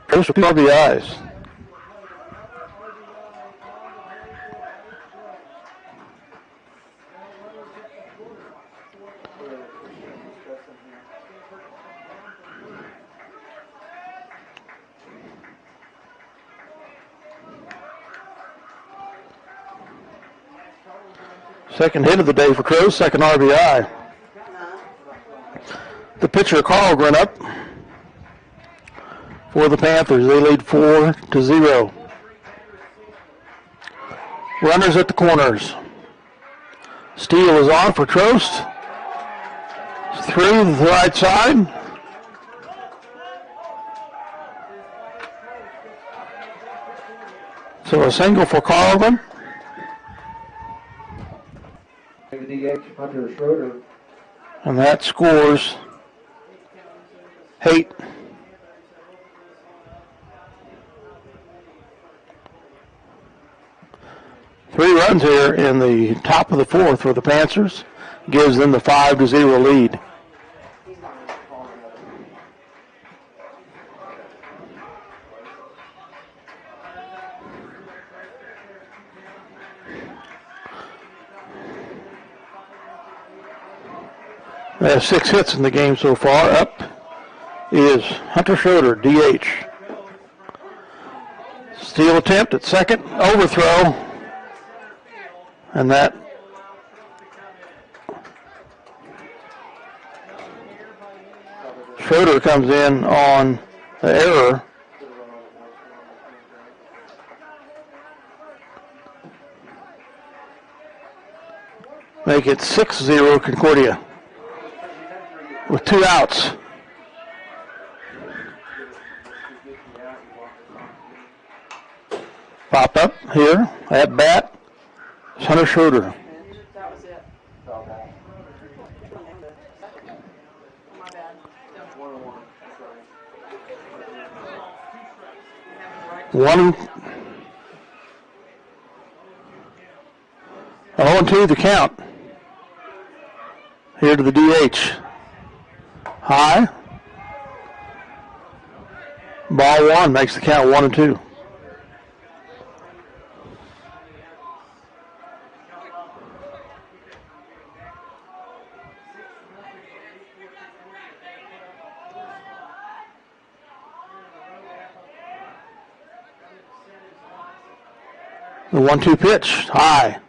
Speaker 1: Goes for RBIs. Second hit of the day for Crows, second RBI. The pitcher, Carl, run up for the Panthers. They lead 4-0. Runners at the corners. Steele is on for Trost. Through the right side. So a single for Carlin.
Speaker 2: The DH, Hunter Schroeder.
Speaker 1: And that scores Haight. Three runs here in the top of the fourth for the Panthers. Gives them the 5-0 lead. They have 6 hits in the game so far. Up is Hunter Schroeder, DH. Steal attempt at second, overthrow. And that Schroeder comes in on the error. Make it 6-0 Concordia with 2 outs. Pop up here at bat. Hunter Schroeder.
Speaker 6: That was it. My bad.
Speaker 1: One. 0-2 the count. Here to the DH. High. Ball one makes the count 1-2. The 1-2 pitch, high.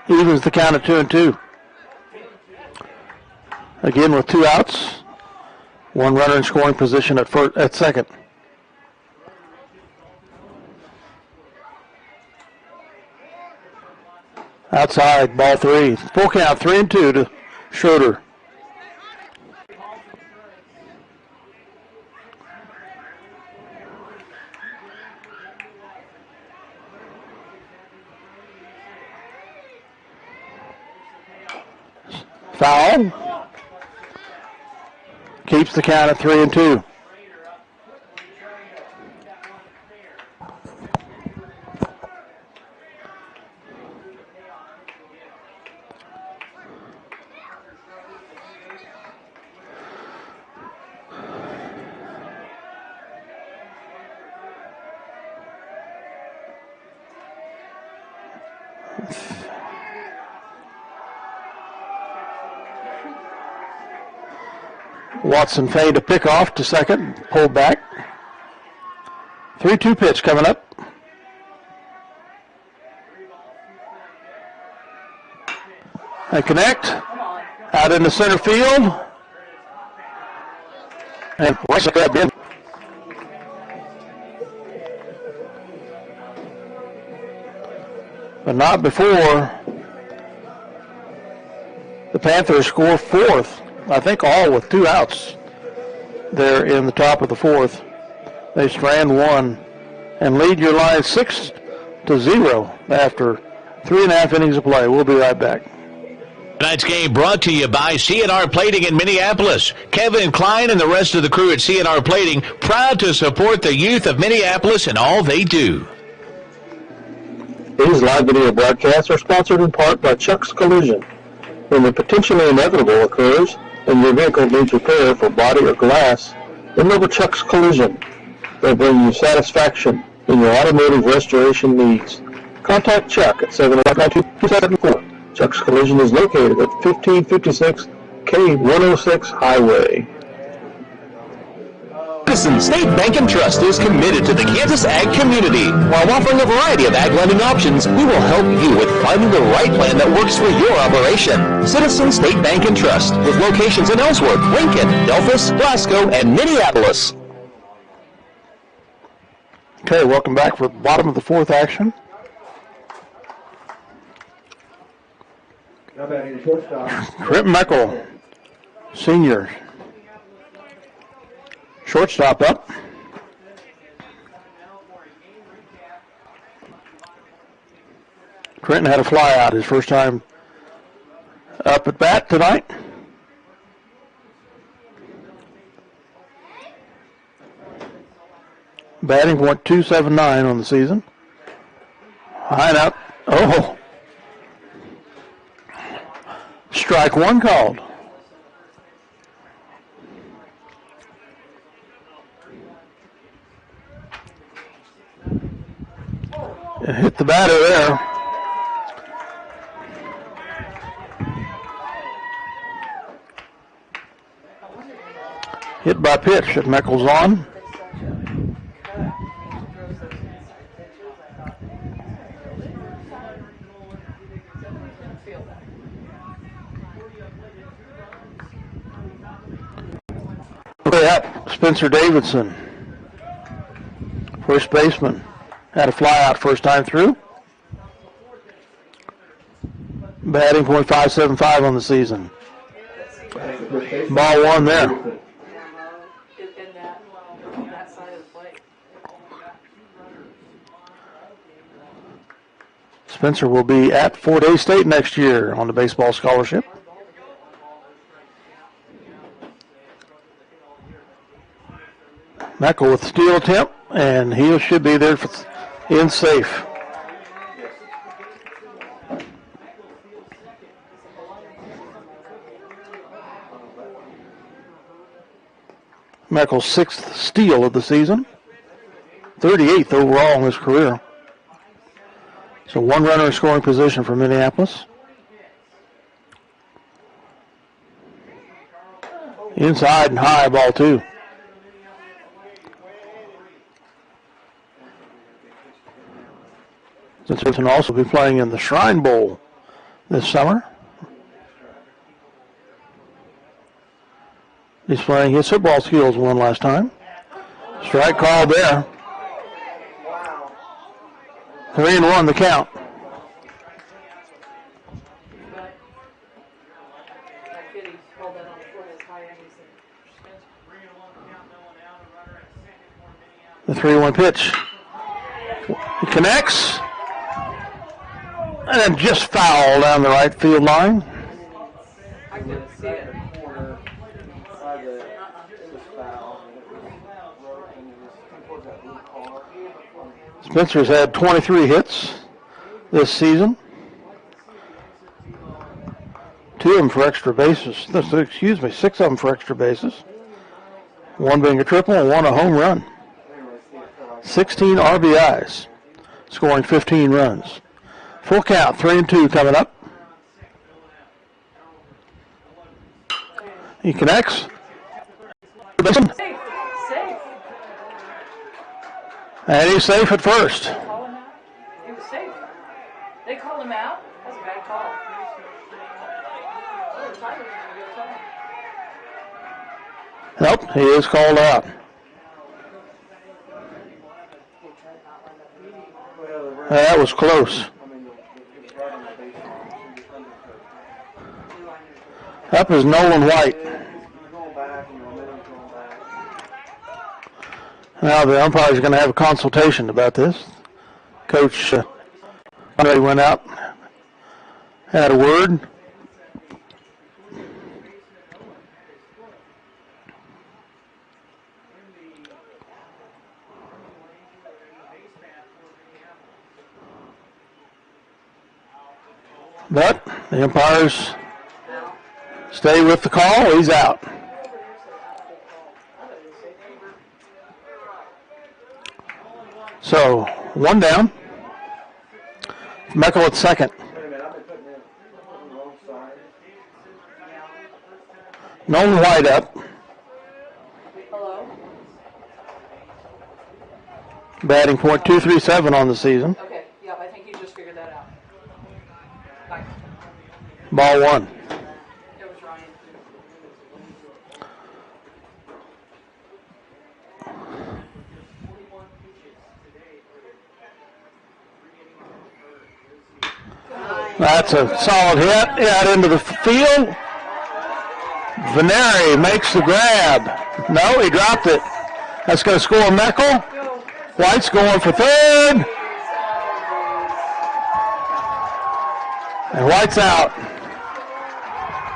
Speaker 1: Evens the count at 2-2. Again with 2 outs. One runner in scoring position at second. Outside, ball 3. Full count, 3-2 to Schroeder. Foul. Keeps the count at 3-2. Watson fade to pick off to second, pulled back. 3-2 pitch coming up. They connect. Out into center field. And right up that bin. But not before the Panthers score fourth. I think all with 2 outs there in the top of the fourth. They strand one and lead your line 6-0 after 3.5 innings of play. We'll be right back.
Speaker 3: Tonight's game brought to you by C&R Plating in Minneapolis. Kevin Klein and the rest of the crew at C&R Plating, proud to support the youth of Minneapolis and all they do.
Speaker 4: These live video broadcasts are sponsored in part by Chuck's Collision. When the potentially inevitable occurs and your vehicle needs repair for body or glass, remember Chuck's Collision. They'll bring you satisfaction in your automotive restoration needs. Contact Chuck at 792-274. Chuck's Collision is located at 1556 K106 Highway.
Speaker 5: Citizen State Bank and Trust is committed to the Kansas ag community. While offering a variety of ag lending options, we will help you with finding the right plan that works for your operation. Citizen State Bank and Trust, with locations in Ellsworth, Lincoln, Delphus, Glasgow, and Minneapolis.
Speaker 1: Okay, welcome back for bottom of the fourth action.
Speaker 2: Now batting the shortstop.
Speaker 1: Trip Meckel, senior. Shortstop up. Trenton had a fly out his first time up at bat tonight. Batting .279 on the season. High and out. Oh. Strike one called. It hit the batter there. Hit by pitch that Meckel's on. Okay, up Spencer Davidson, first baseman, had a fly out first time through. Batting .575 on the season. Ball one there.
Speaker 6: In that side of the plate.
Speaker 1: Spencer will be at Fort Hays State next year on the baseball scholarship. Meckel with steal attempt, and he should be there in safe. Meckel's 6th steal of the season, 38th overall in his career. So one runner in scoring position for Minneapolis. Inside and high, ball two. Since will also be playing in the Shrine Bowl this summer. He's playing his football skills one last time. Strike called there. 3-1 the count. The 3-1 pitch. He connects. And then just foul down the right field line.
Speaker 6: I couldn't see it.
Speaker 1: Spencer's had 23 hits this season. 2 of them for extra bases. 6 of them for extra bases. 1 being a triple and 1 a home run. 16 RBIs, scoring 15 runs. Full count, 3-2 coming up. He connects.
Speaker 6: Safe. Safe.
Speaker 1: And he's safe at first.
Speaker 6: Call him out. He was safe. They called him out. That's a bad call. Oh, Tyler's gonna go time.
Speaker 1: Nope, he is called out. That was close. Up is Nolan White. Now the umpire is going to have a consultation about this. Coach Andre went out, had a word. But the umpires stay with the call. He's out. So, one down. Meckel at second. Nolan White up.
Speaker 6: Hello.
Speaker 1: Batting .237 on the season.
Speaker 6: Okay. Yep. I think he just figured that out. Bye.
Speaker 1: Ball one.
Speaker 6: It was Ryan.
Speaker 1: That's a solid hit. Out into the field. Veneri makes the grab. No, he dropped it. That's going to score Meckel. White's going for third. And White's out.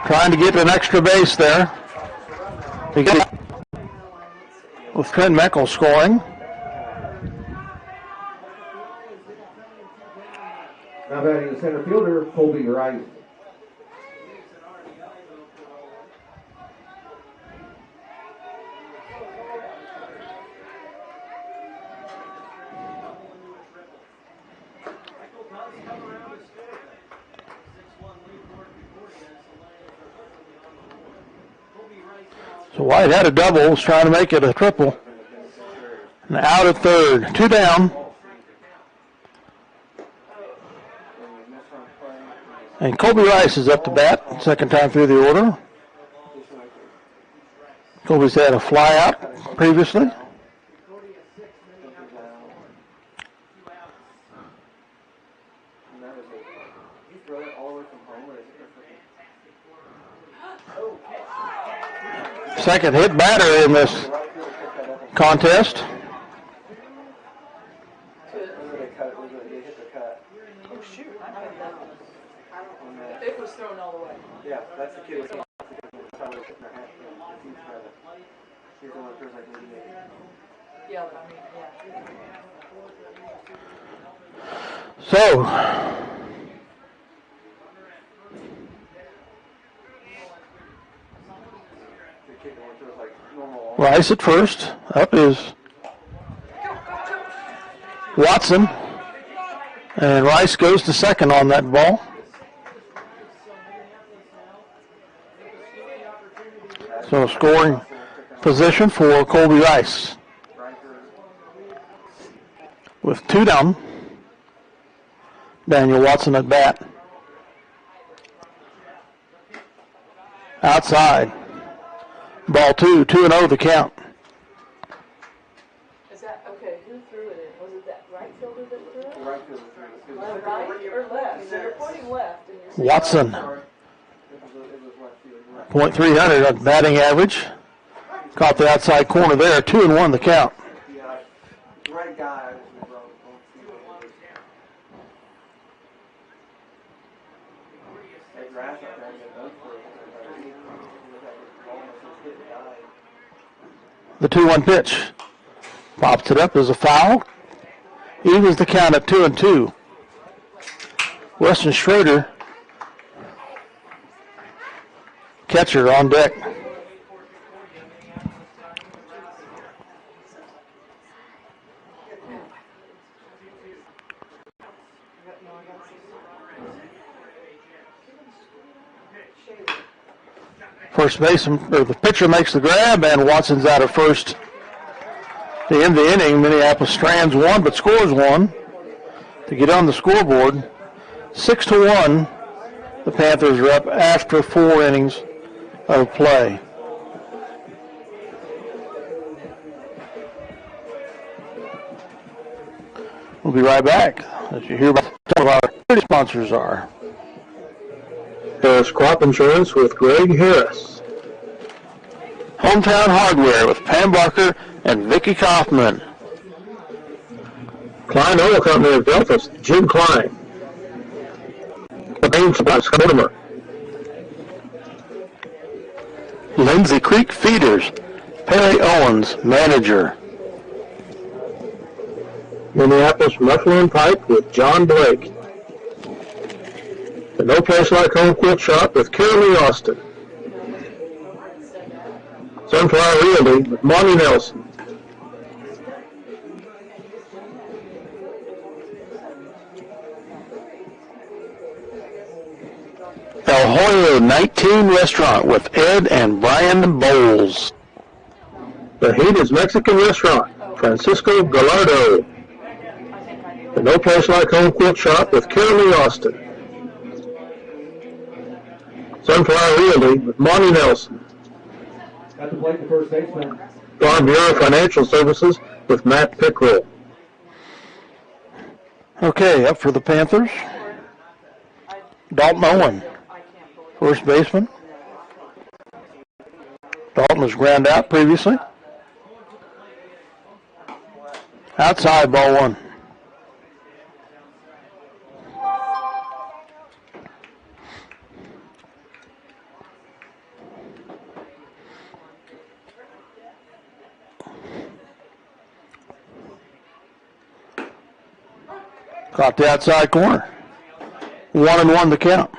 Speaker 1: Trying to get an extra base there. With Trent Meckel scoring.
Speaker 2: Now batting the center fielder, Colby Rice.
Speaker 1: So White had a double, was trying to make it a triple. And out at third. Two down. And Colby Rice is up to bat, second time through the order. Colby's had a fly out previously. Second hit batter in this contest.
Speaker 6: Oh shoot! I cut that one. It was thrown all the way.
Speaker 2: Yeah, that's the kid.
Speaker 6: Yeah, I mean, yeah.
Speaker 1: So, Rice at first. Up is Watson. And Rice goes to second on that ball. So scoring position for Colby Rice. With two down. Daniel Watson at bat. Outside. Ball 2-0 the count.
Speaker 6: Is that okay? Who threw it in? Was it that right fielder that threw it?
Speaker 2: Right fielder threw it.
Speaker 6: Right or left? So you're pointing left, and you're saying
Speaker 1: Watson. .300 on batting average. Caught the outside corner there. 2-1 the count.
Speaker 2: Right guy.
Speaker 1: The 2-1 pitch. Pops it up as a foul. Evens the count at 2-2. Weston Schrader, catcher, on deck. First baseman, or the pitcher makes the grab, and Watson's out at first. To end the inning, Minneapolis strands one, but scores one to get on the scoreboard. 6-1. The Panthers are up after 4 innings of play. We'll be right back as you hear about some of our sponsors are.
Speaker 4: Harris Crop Insurance with Greg Harris.
Speaker 1: Hometown Hardware with Pam Barker and Vicki Kaufman.
Speaker 4: Klein Oil Company of Delphus, Jim Klein. Bain Supplies, Mortimer.
Speaker 1: Lindsay Creek Feeders, Perry Owens, manager.
Speaker 4: Minneapolis Muffler and Pipe with John Blake. The No Place Like Home Quilt Shop with Carol Lee Austin. Sunflower Realty with Monty Nelson.
Speaker 1: El Hoyo 19 Restaurant with Ed and Brian Bowles.
Speaker 4: The Hayden's Mexican Restaurant, Francisco Gallardo. The No Place Like Home Quilt Shop with Carol Lee Austin. Sunflower Realty with Monty Nelson.
Speaker 2: At the plate, the first baseman.
Speaker 4: Farm Bureau Financial Services with Matt Pickrell.
Speaker 1: Okay, up for the Panthers. Dalton Owen, first baseman. Dalton was ground out previously. Outside, ball one. Caught the outside corner. 1-1 the count.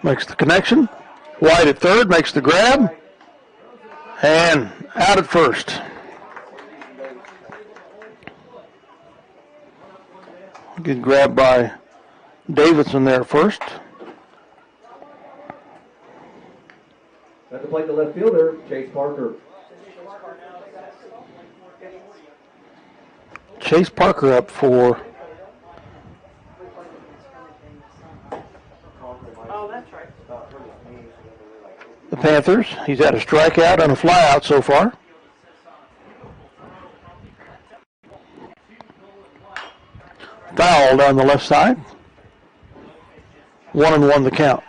Speaker 1: Makes the connection. White at third, makes the grab. And out at first. Good grab by Davidson there first.
Speaker 2: At the plate, the left fielder, Chase Parker.
Speaker 1: Chase Parker up for the Panthers. He's had a strikeout and a flyout so far. Foul down the left side. 1-1 the count.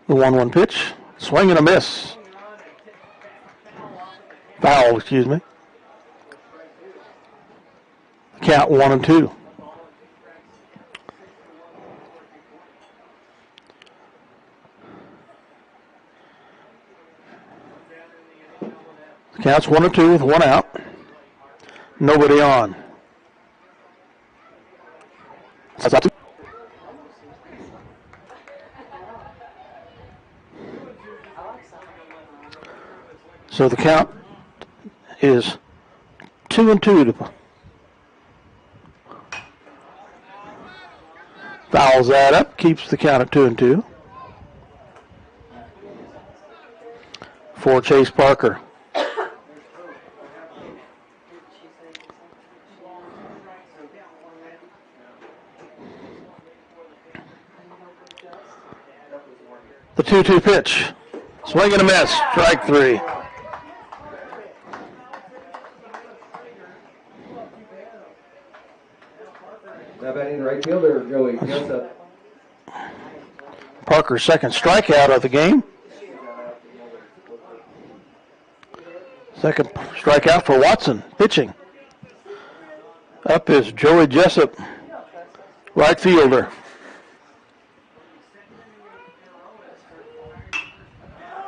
Speaker 1: The 1-1 pitch. Swing and a miss. Foul, excuse me. Count 1-2. The count's 1-2 with one out. Nobody on. That's out two. So the count is 2-2. Fouls that up, keeps the count at 2-2. For Chase Parker. The 2-2 pitch. Swing and a miss. Strike three.
Speaker 2: Now batting the right fielder, Joey Jessup.
Speaker 1: Parker's second strikeout of the game. Second strikeout for Watson, pitching. Up is Joey Jessup, right fielder.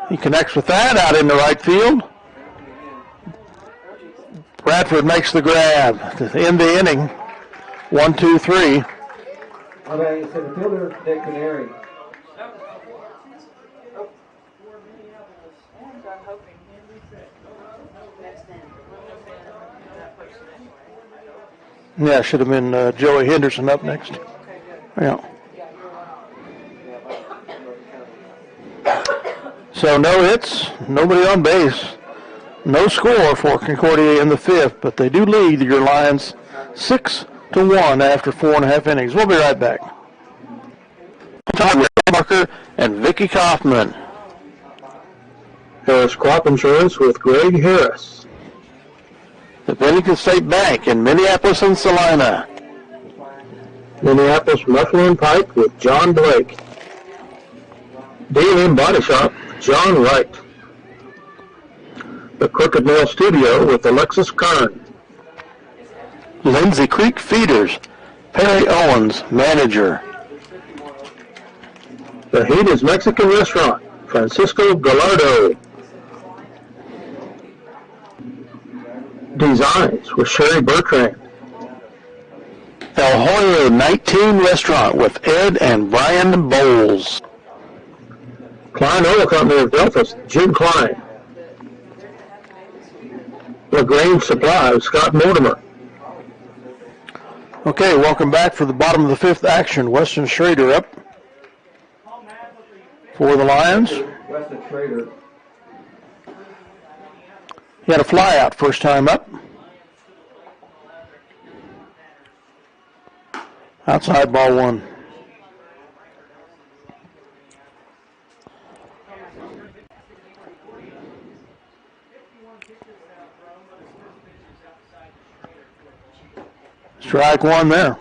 Speaker 1: He connects with that out into right field. Bradford makes the grab to end the inning. 1, 2, 3.
Speaker 2: How about you, center fielder, Nick Canary?
Speaker 1: Yeah, should have been Joey Henderson up next. Yeah. So no hits, nobody on base. No score for Concordia in the fifth, but they do lead your Lions 6-1 after 4.5 innings. We'll be right back. Todd Marker and Vicky Kaufman.
Speaker 4: Harris Crop Insurance with Greg Harris.
Speaker 1: The Bennington State Bank in Minneapolis and Salina.
Speaker 4: Minneapolis Muffler and Pipe with John Blake. D&M Body Shop, John Wright. The Crooked Nail Studio with Alexis Kern.
Speaker 1: Lindsay Creek Feeders, Perry Owens, manager.
Speaker 4: The Heat is Mexican Restaurant, Francisco Gallardo. Designs with Sherry Bertrand.
Speaker 1: El Hoyo 19 Restaurant with Ed and Brian Bowles.
Speaker 4: Klein Oil Company of Delphus, Jim Klein. LaGrange Supply with Scott Mortimer.
Speaker 1: Okay, welcome back for the bottom of the fifth action. Weston Schrader up for the Lions.
Speaker 2: Weston Schrader.
Speaker 1: He had a fly out first time up. Outside ball one. Strike one there.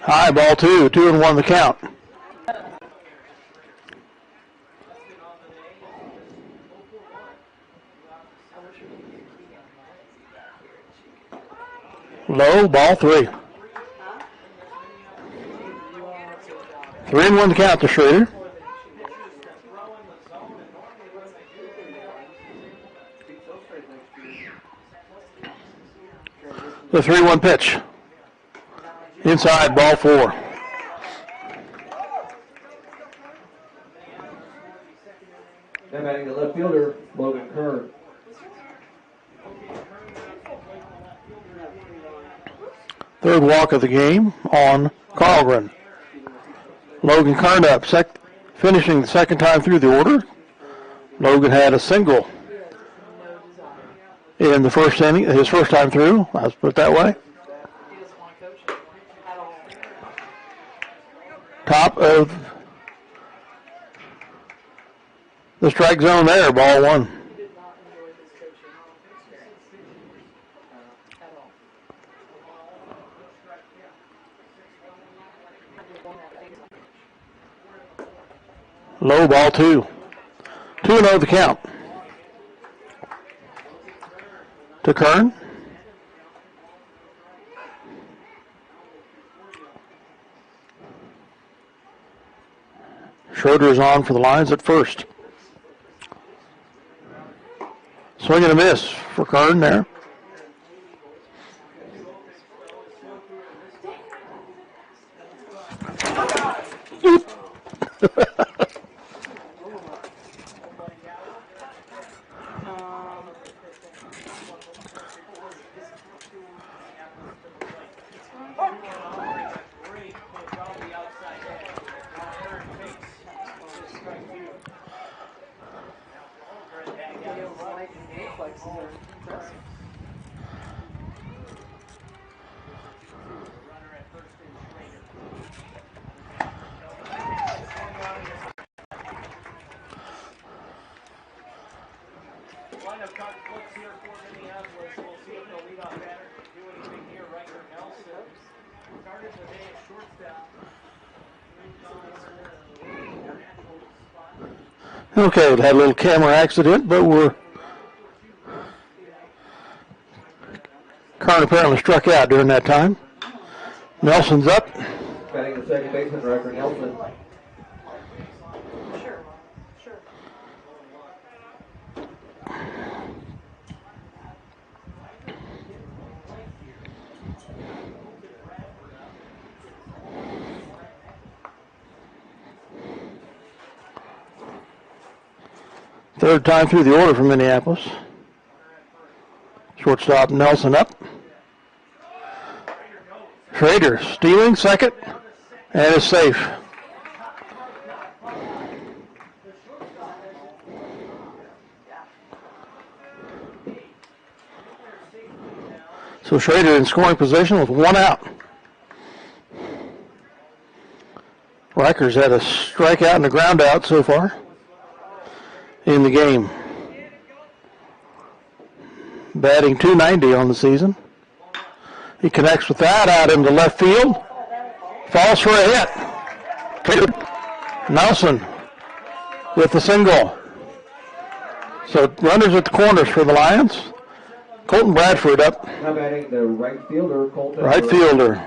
Speaker 1: High ball two, 2-1 the count. Low, ball three. 3-1 the count to Schrader. The 3-1 pitch. Inside, ball four.
Speaker 2: Now batting the left fielder, Logan Kern.
Speaker 1: Third walk of the game on Carlgren. Logan Kern up, finishing the second time through the order. Logan had a single in the first inning, his first time through, let's put it that way. Top of the strike zone there, ball one. Low, ball two. 2-0 the count. To Kern. Schroeder is on for the Lions at first. Swing and a miss for Kern there.
Speaker 7: Lineup looks here for Minneapolis. We'll see if they'll lead off batter. Do anything here. Riker Nelson started the day at shortstop.
Speaker 1: Okay, we had a little camera accident, but we're Kern apparently struck out during that time. Nelson's up.
Speaker 2: Batting the second baseman, Riker Nelson.
Speaker 1: Third time through the order for Minneapolis. Shortstop Nelson up. Schrader stealing second and is safe. So Schrader in scoring position with one out. Riker's had a strikeout and a ground out so far in the game. Batting .290 on the season. He connects with that out into left field. Falls for a hit. Nelson with the single. So runners at the corners for the Lions. Colton Bradford up.
Speaker 2: Now batting the right fielder, Colton.
Speaker 1: Right fielder.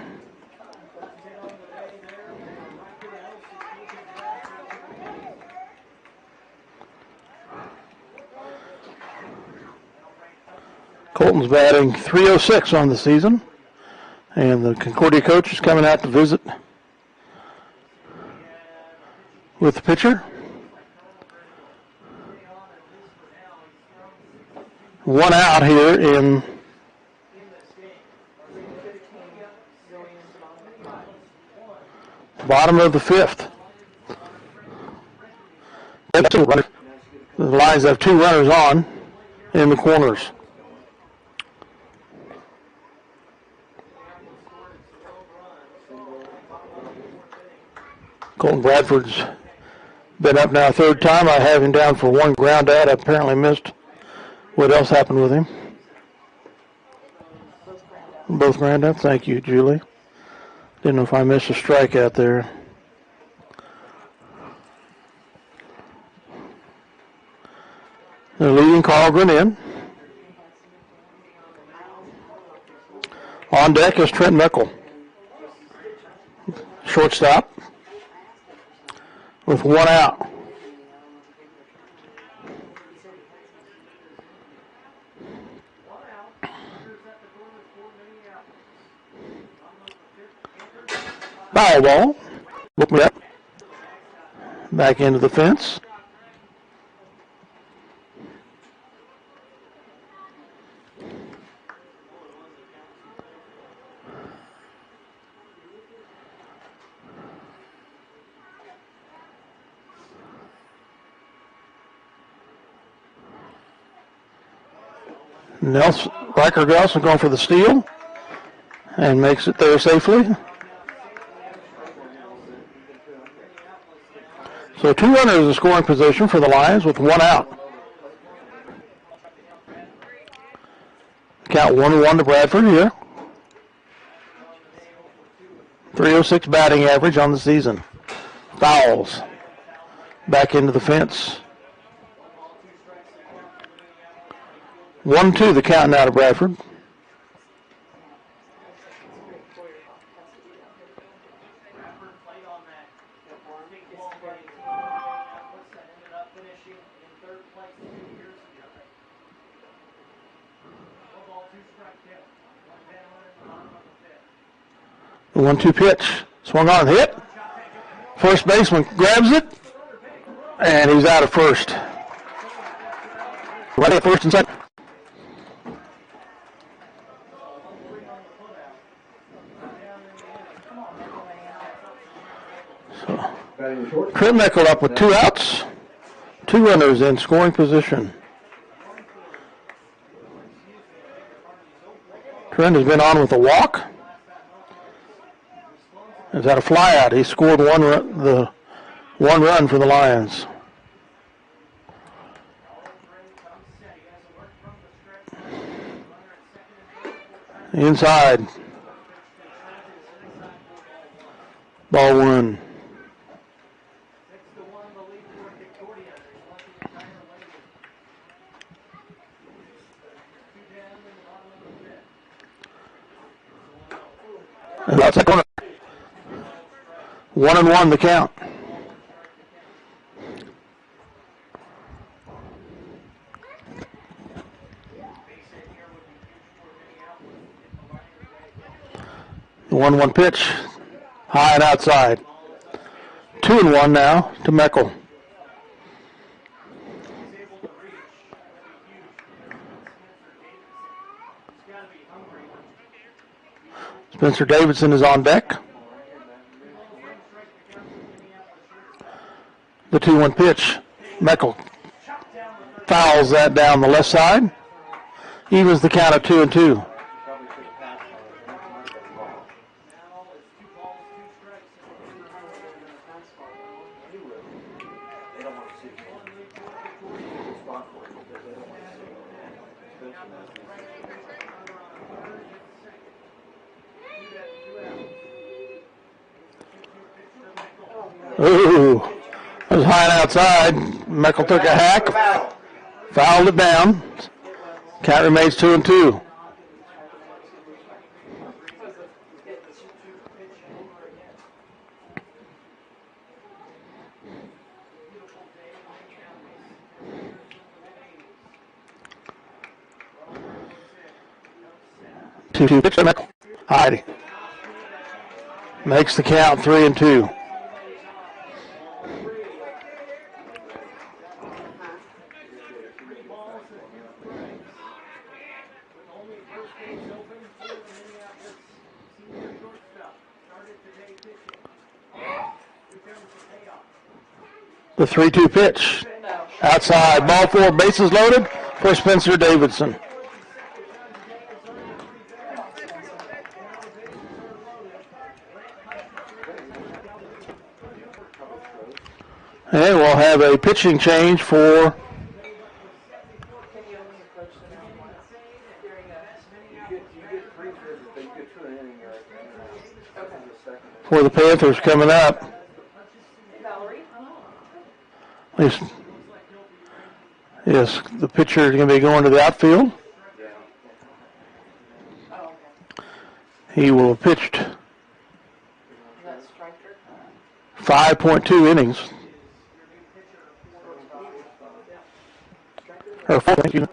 Speaker 1: Colton's batting .306 on the season. And the Concordia coach is coming out to visit with the pitcher. One out here in bottom of the fifth. The Lions have two runners on in the corners. Colton Bradford's been up now a third time. I have him down for one ground out. I apparently missed what else happened with him. Both ground outs. Thank you, Julie. Didn't know if I missed a strikeout there. They're leading Carlgren in. On deck is Trent Mickle. Shortstop with one out. Foul ball. Look me up. Back into the fence. Riker Nelson going for the steal and makes it there safely. So two runners in scoring position for the Lions with one out. Count 1-1 to Bradford here. .306 batting average on the season. Fouls. Back into the fence. 1-2 the count now to Bradford. The 1-2 pitch. Swung on and hit. First baseman grabs it. And he's out of first. Right at first and second. Trent Mickle up with two outs. Two runners in scoring position. Trent has been on with a walk. He's had a fly out. He scored one run for the Lions. Inside. Ball one. And that's a corner. 1-1 the count. The 1-1 pitch, high and outside. 2-1 now to Meckel. Spencer Davidson is on deck. The 2-1 pitch. Meckel fouls that down the left side. Evens the count at 2-2. Ooh, that was high and outside. Meckel took a hack, fouled it down. Count remains 2-2. Two pitch to Meckel. Heidi makes the count 3-2. The 3-2 pitch. Outside. Ball 4. Bases loaded for Spencer Davidson. And we'll have a pitching change for the Panthers coming up. Yes, the pitcher is going to be going to the outfield. He will have pitched 5.2 innings. Or 4, thank you.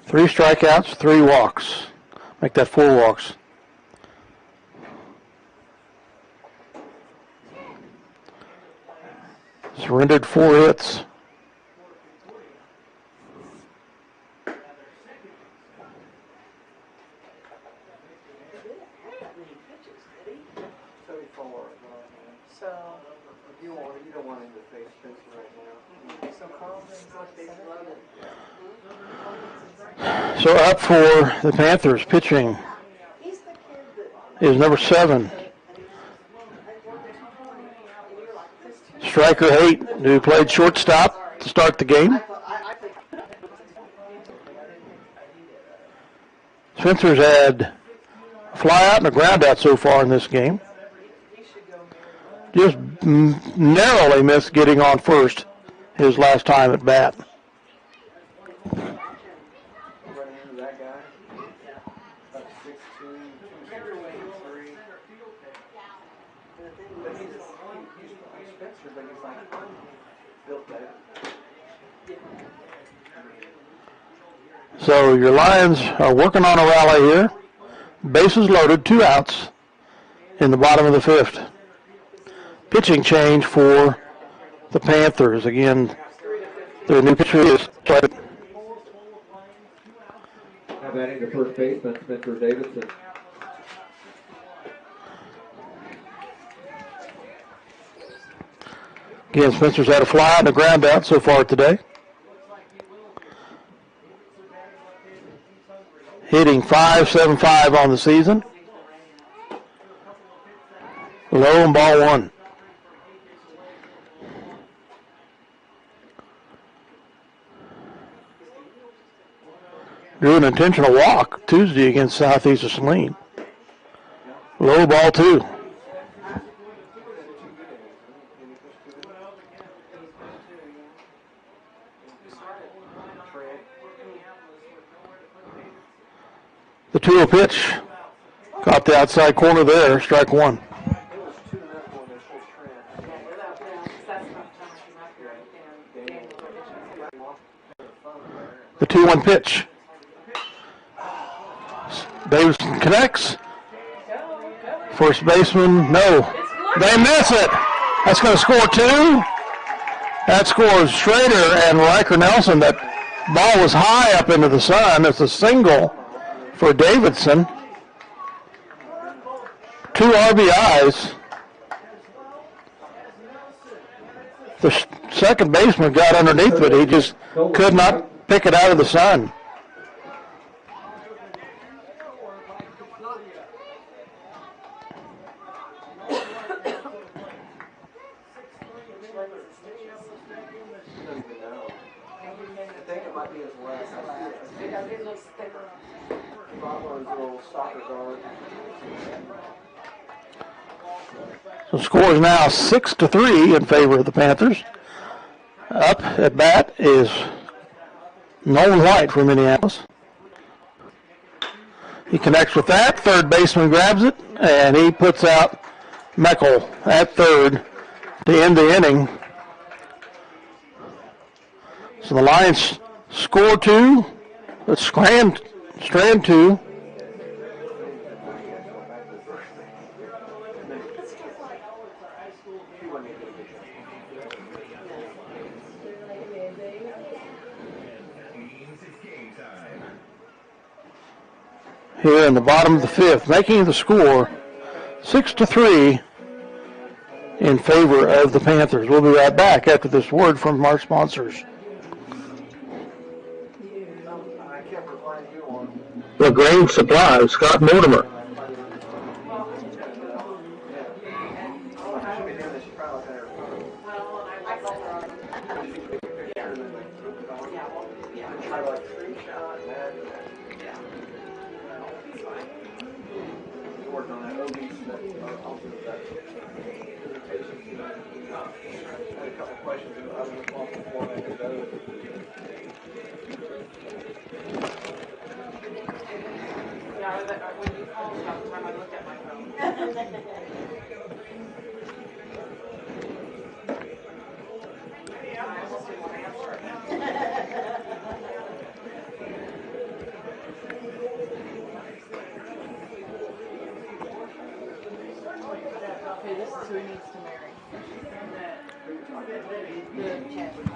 Speaker 1: Three strikeouts, 3 walks. Make that 4 walks. Surrendered 4 hits. So up for the Panthers pitching is number 7. Striker Haight, who played shortstop to start the game. Spencer's had a fly out and a ground out so far in this game. Just narrowly missed getting on first his last time at bat. So your Lions are working on a rally here. Bases loaded, 2 outs in the bottom of the 5th. Pitching change for the Panthers. Again, their new pitcher is
Speaker 2: Now batting the first baseman, Spencer Davidson.
Speaker 1: Again, Spencer's had a fly out and a ground out so far today. Hitting .575 on the season. Low and ball 1. Drew an intentional walk Tuesday against Southeast of Saline. Low, ball 2. The 2-0 pitch. Caught the outside corner there. Strike one. The 2-1 pitch. Davidson connects. First baseman, no. They miss it. That's going to score two. That scores Schrader and Riker Nelson. That ball was high up into the sun. It's a single for Davidson. 2 RBIs. The second baseman got underneath it. He just could not pick it out of the sun. So score is now 6-3 in favor of the Panthers. Up at bat is Nolan White from Minneapolis. He connects with that. Third baseman grabs it, and he puts out Meckel at third to end the inning. So the Lions score two, but strand two. Here in the bottom of the fifth, making the score 6-3 in favor of the Panthers. We'll be right back after this word from our sponsors.
Speaker 4: LaGrange Supply, Scott Mortimer.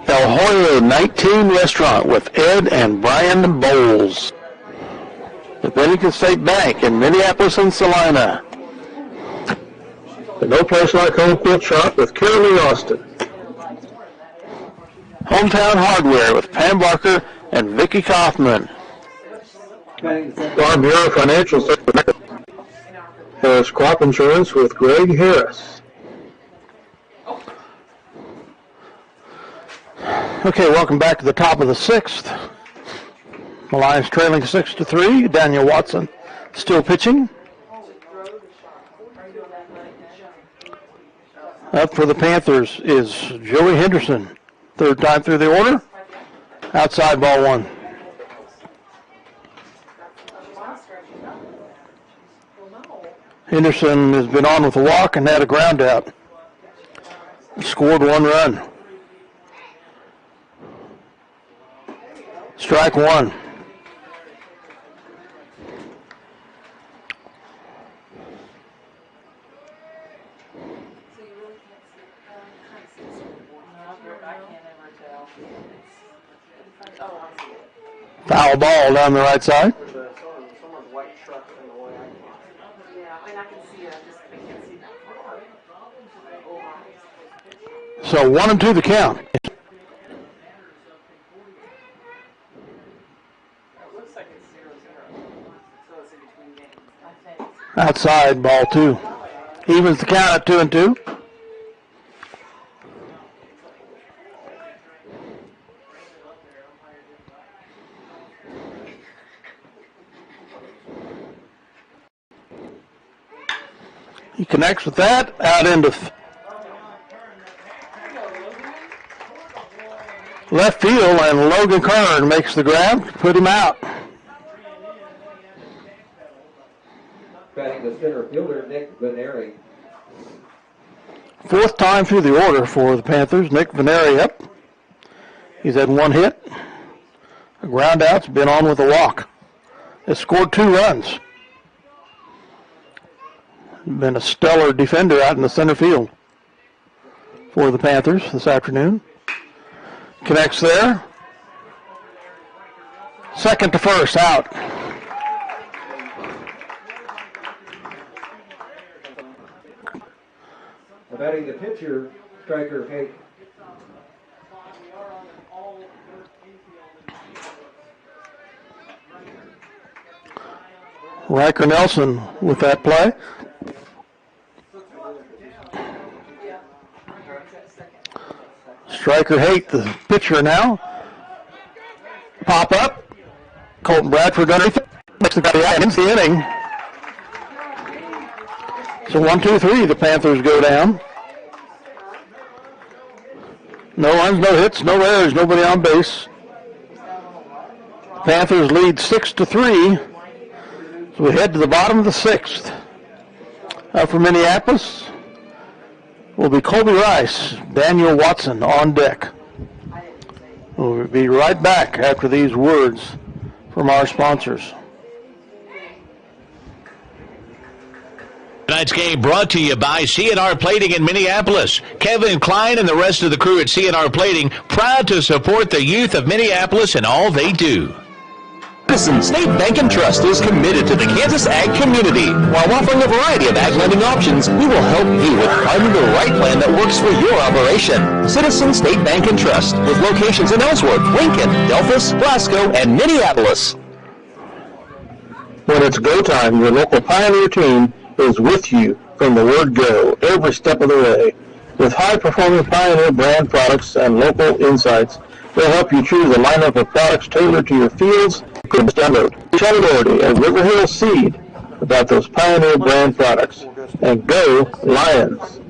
Speaker 1: El Hoyo 19 Restaurant with Ed and Brian Bowles. The Bennington State Bank in Minneapolis and Salina.
Speaker 4: The No Place Like Home Quilt Shop with Carolee Austin.
Speaker 1: Hometown Hardware with Pam Barker and Vicki Kaufman.
Speaker 4: Farm Bureau Financial Services. Harris Crop Insurance with Greg Harris.
Speaker 1: Okay, welcome back to the top of the sixth. The Lions trailing 6-3. Daniel Watson still pitching. Up for the Panthers is Joey Henderson. Third time through the order. Outside ball one. Henderson has been on with a walk and had a ground out. Scored one run. Strike one. Foul ball down the right side. So 1-2 the count. Outside ball two. Evens the count at 2-2. He connects with that out into left field, and Logan Kern makes the grab to put him out.
Speaker 2: center fielder, Nick Veneri.
Speaker 1: Fourth time through the order for the Panthers. Nick Veneri up. He's had one hit. A ground out's been on with a walk. Has scored 2 runs. Been a stellar defender out in the center field for the Panthers this afternoon. Connects there. Second to first, out.
Speaker 2: Batting the pitcher, striker Hake.
Speaker 1: Riker Nelson with that play. Striker Haight, the pitcher now. Pop up. Colton Bradford underneath it. Makes the guy ends the inning. So 1, 2, 3, the Panthers go down. No runs, no hits, no errors, nobody on base. Panthers lead 6-3. So we head to the bottom of the 6th. For Minneapolis will be Colby Rice, Daniel Watson on deck. We'll be right back after these words from our sponsors.
Speaker 3: Tonight's game brought to you by C&R Plating in Minneapolis. Kevin Klein and the rest of the crew at C&R Plating, proud to support the youth of Minneapolis and all they do.
Speaker 5: Citizen State Bank and Trust is committed to the Kansas ag community. While offering a variety of ag lending options, we will help you with finding the right plan that works for your operation. Citizen State Bank and Trust, with locations in Ellsworth, Lincoln, Delphus, Glasgow, and Minneapolis.
Speaker 4: When it's go time, your local Pioneer team is with you from the word go every step of the way. With high-performing Pioneer brand products and local insights, they'll help you choose a lineup of products tailored to your fields. Just download Charlie Doherty and River Hill Seed about those Pioneer brand products. And go Lions!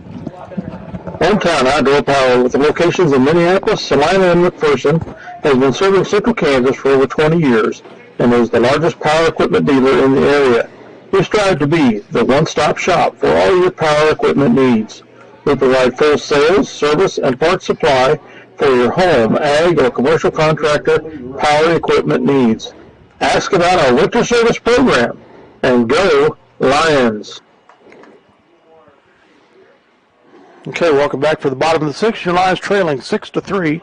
Speaker 4: Hometown Outdoor Power, with the locations in Minneapolis, Salina, and McPherson, has been serving Central Kansas for over 20 years and is the largest power equipment dealer in the area. We strive to be the one-stop shop for all your power equipment needs. We provide full sales, service, and parts supply for your home, ag, or commercial contractor power equipment needs. Ask about our winter service program, and go Lions!
Speaker 1: Okay, welcome back for the bottom of the 6th. Your Lions trailing 6-3.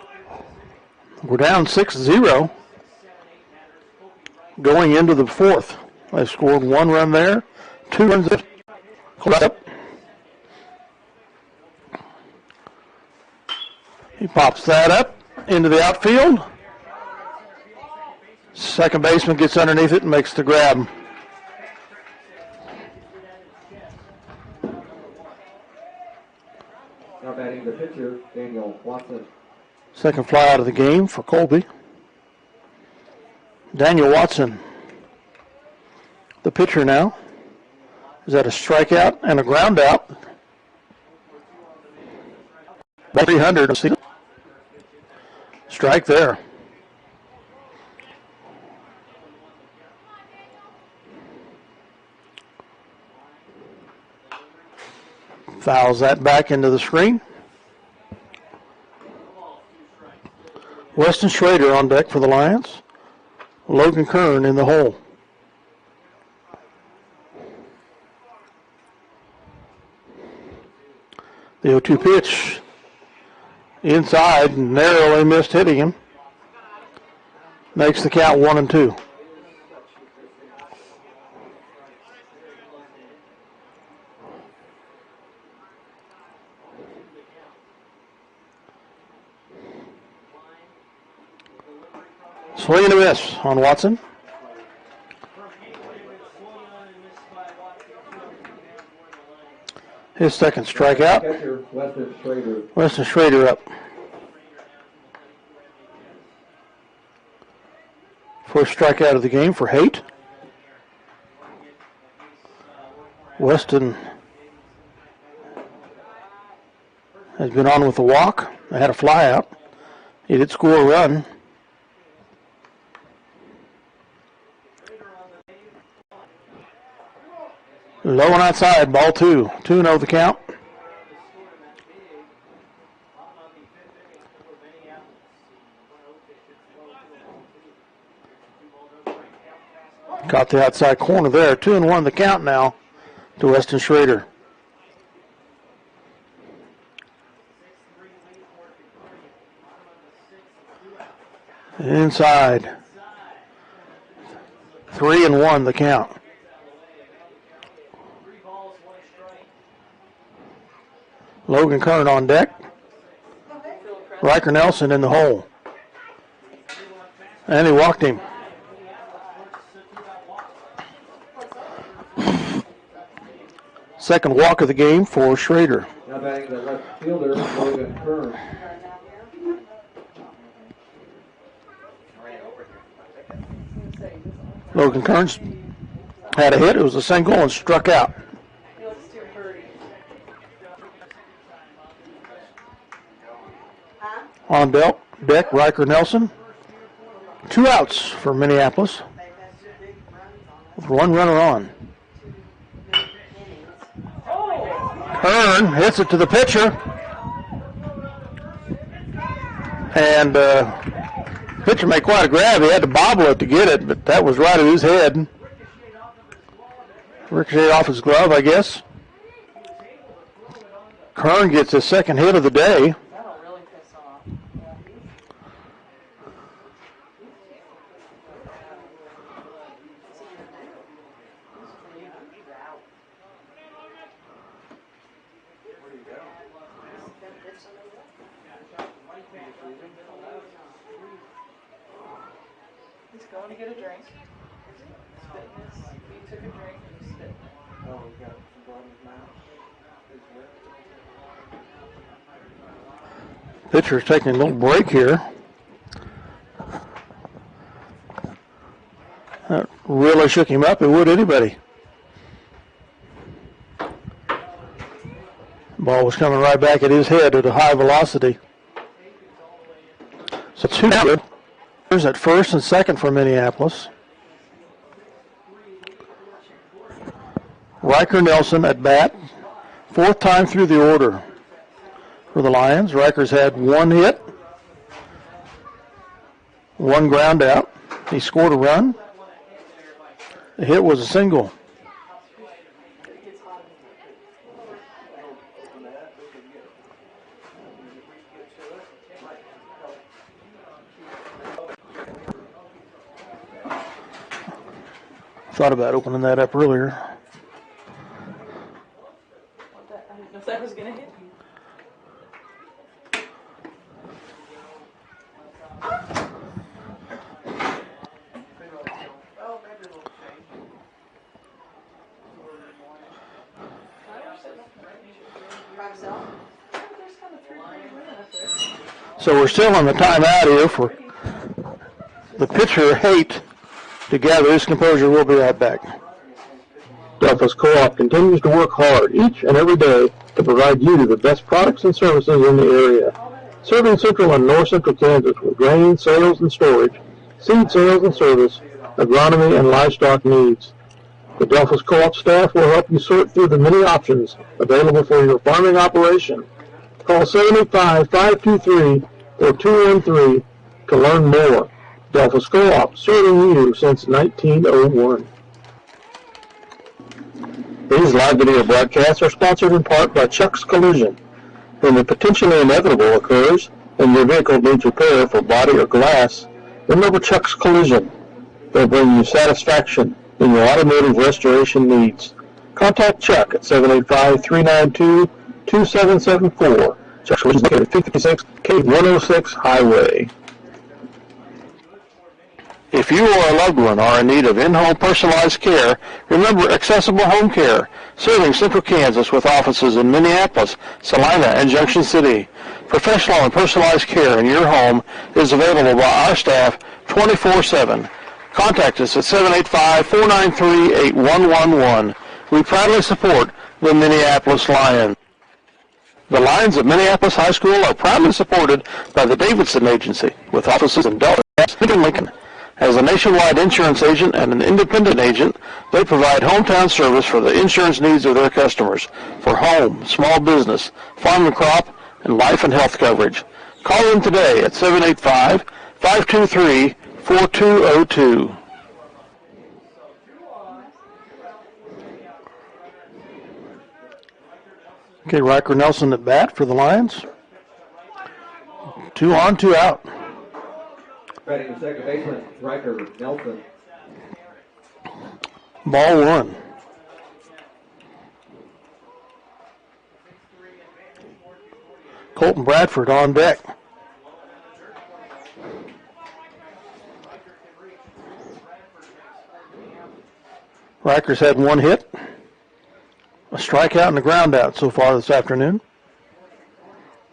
Speaker 1: We're down 6-0 going into the 4th. They scored 1 run there, 2 runs there. Up. He pops that up into the outfield. Second baseman gets underneath it and makes the grab.
Speaker 2: Now batting the pitcher, Daniel Watson.
Speaker 1: Second fly out of the game for Colby. Daniel Watson, the pitcher now, is at a strikeout and a ground out. 300. Strike there. Fouls that back into the screen. Weston Schrader on deck for the Lions. Logan Kern in the hole. The 0-2 pitch inside, narrowly missed hitting him. Makes the count 1-2. Swing and a miss on Watson. His second strikeout.
Speaker 2: Catcher, Weston Schrader.
Speaker 1: Weston Schrader up. First strikeout of the game for Haight. Weston has been on with a walk. They had a fly out. He did score a run. Low and outside, ball 2. 2-0 the count. Caught the outside corner there. 2-1 the count now to Weston Schrader. Inside. 3-1 the count. Logan Kern on deck. Riker Nelson in the hole. And he walked him. Second walk of the game for Schrader.
Speaker 2: Now batting the left fielder, Logan Kern.
Speaker 1: Logan Kearns had a hit. It was a single and struck out. On deck, Riker Nelson. 2 outs for Minneapolis with 1 runner on. Kern hits it to the pitcher. And pitcher made quite a grab. He had to bobble it to get it, but that was right at his head. Ricocheted off his glove, I guess. Kern gets his second hit of the day.
Speaker 6: That'll really piss off. He's going to get a drink. He took a drink and he's spitting it.
Speaker 2: Oh, he's got some blood in his mouth.
Speaker 1: Pitcher's taking a little break here. That really shook him up. It would anybody. Ball was coming right back at his head at a high velocity. So 2 outers at first and second for Minneapolis. Riker Nelson at bat. 4th time through the order for the Lions. Riker's had 1 hit, 1 ground out. He scored a run. The hit was a single. Thought about opening that up earlier.
Speaker 6: I didn't know if that was going to hit you.
Speaker 1: So we're still on the timeout here for the pitcher, Haight, to gather his composure. We'll be right back.
Speaker 4: Delphos Co-op continues to work hard each and every day to provide you the best products and services in the area. Serving Central and North Central Kansas with grain, sales and storage, seed sales and service, agronomy and livestock needs. The Delphos Co-op staff will help you sort through the many options available for your farming operation. Call 785-523-4213 to learn more. Delphos Co-op, serving you since 1901. These live video broadcasts are sponsored in part by Chuck's Collision. When the potentially inevitable occurs and your vehicle needs repair for body or glass, remember Chuck's Collision. They'll bring you satisfaction in your automotive restoration needs. Contact Chuck at 785-392-2774. Chuck's Collision is located at 356 K106 Highway.
Speaker 1: If you or a loved one are in need of in-home personalized care, remember Accessible Home Care, serving Central Kansas with offices in Minneapolis, Salina, and Junction City. Professional and personalized care in your home is available by our staff 24/7. Contact us at 785-493-8111. We proudly support the Minneapolis Lions. The Lions of Minneapolis High School are proudly supported by the Davidson Agency, with offices in Delta, Lincoln, As a nationwide insurance agent and an independent agent, they provide hometown service for the insurance needs of their customers for home, small business, farm and crop, and life and health coverage. Call them today at 785-523-4202. Okay, Riker Nelson at bat for the Lions. 2 on, 2 out.
Speaker 2: Batting the second baseman, Riker Nelson.
Speaker 1: Ball 1. Colton Bradford on deck. Riker's had 1 hit, a strikeout and a ground out so far this afternoon.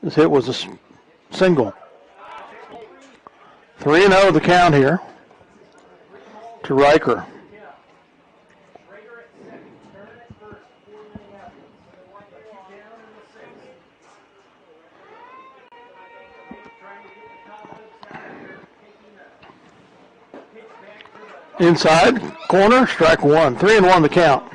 Speaker 1: This hit was a single. 3-0 the count here to Riker. Inside, corner, strike 1. 3-1 the count.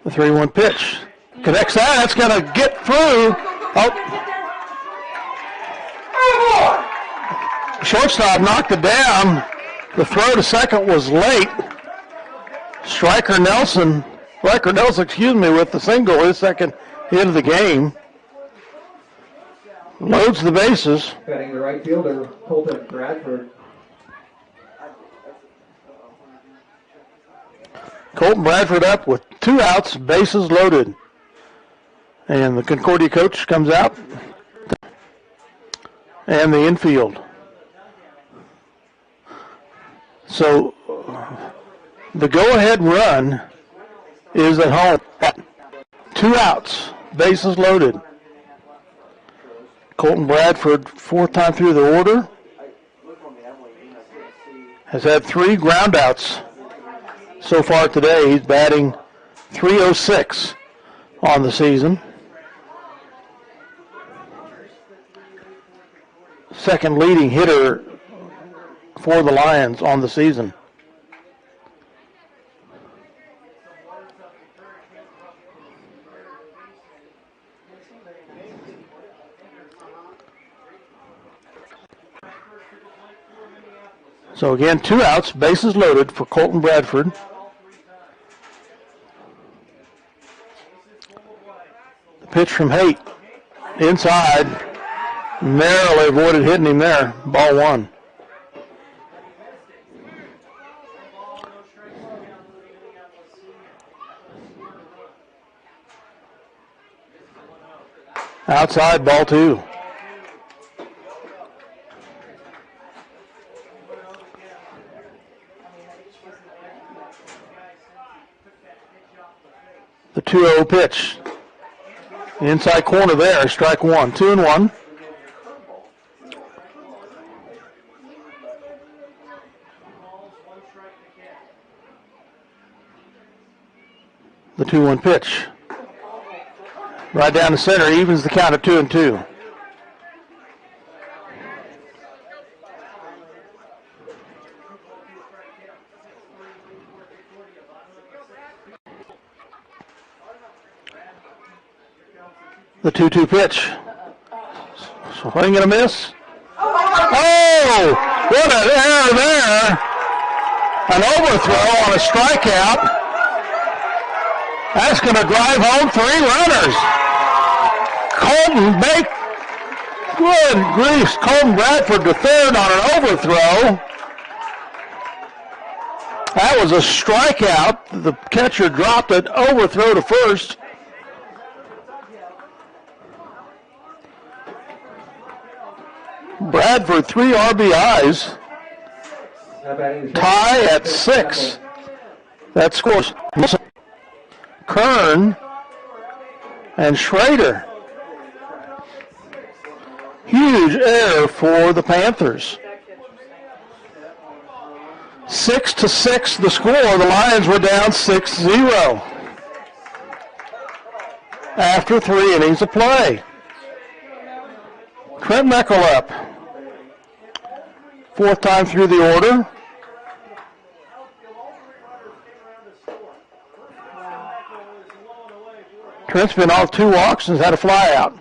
Speaker 1: The 3-1 pitch. Connects that. That's going to get through. Oh. Shortstop knocked it down. The throw to second was late. Riker Nelson, with the single, his second hit of the game. Loads the bases.
Speaker 2: Batting the right fielder, Colton Bradford.
Speaker 1: Colton Bradford up with 2 outs, bases loaded. And the Concordia coach comes out. And the infield. So the go-ahead run is at home. 2 outs, bases loaded. Colton Bradford, 4th time through the order, has had 3 ground outs so far today. He's batting .306 on the season. Second leading hitter for the Lions on the season. So again, 2 outs, bases loaded for Colton Bradford. The pitch from Haight, inside, narrowly avoided hitting him there, ball 1. Outside, ball 2. The 2-0 pitch. Inside corner there, strike 1. 2-1. The 2-1 pitch. Right down the center, evens the count at 2-2. The 2-2 pitch. Swing and a miss. Oh, what an error there. An overthrow on a strikeout. That's going to drive home 3 runners. Good grief, Colton Bradford to third on an overthrow. That was a strikeout. The catcher dropped it, overthrow to first. Bradford, 3 RBIs. Tie at 6. That scores Kern and Schrader. Huge error for the Panthers. 6-6 the score. The Lions were down 6-0. after 3 innings of play. Trent Meckel up. 4th time through the order. Trent's been off 2 walks and has had a fly out.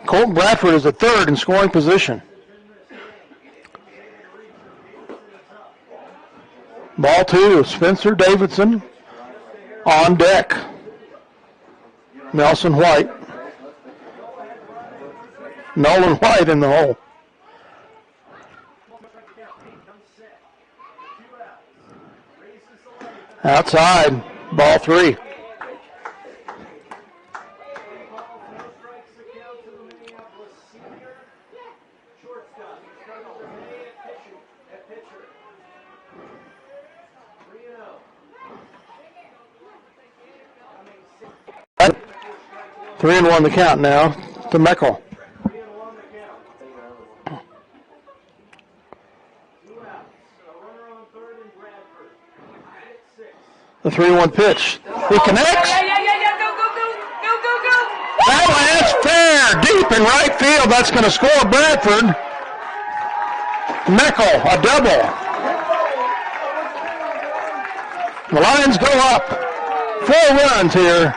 Speaker 1: Colton Bradford is at 3rd in scoring position. Ball 2, Spencer Davidson on deck. Nelson White. Nolan White in the hole. Outside, ball 3. Three and 1 the count now to Meckel. The 3-1 pitch. He connects. That's fair. Deep in right field. That's going to score Bradford. Meckel, a double. The Lions go up 4 runs here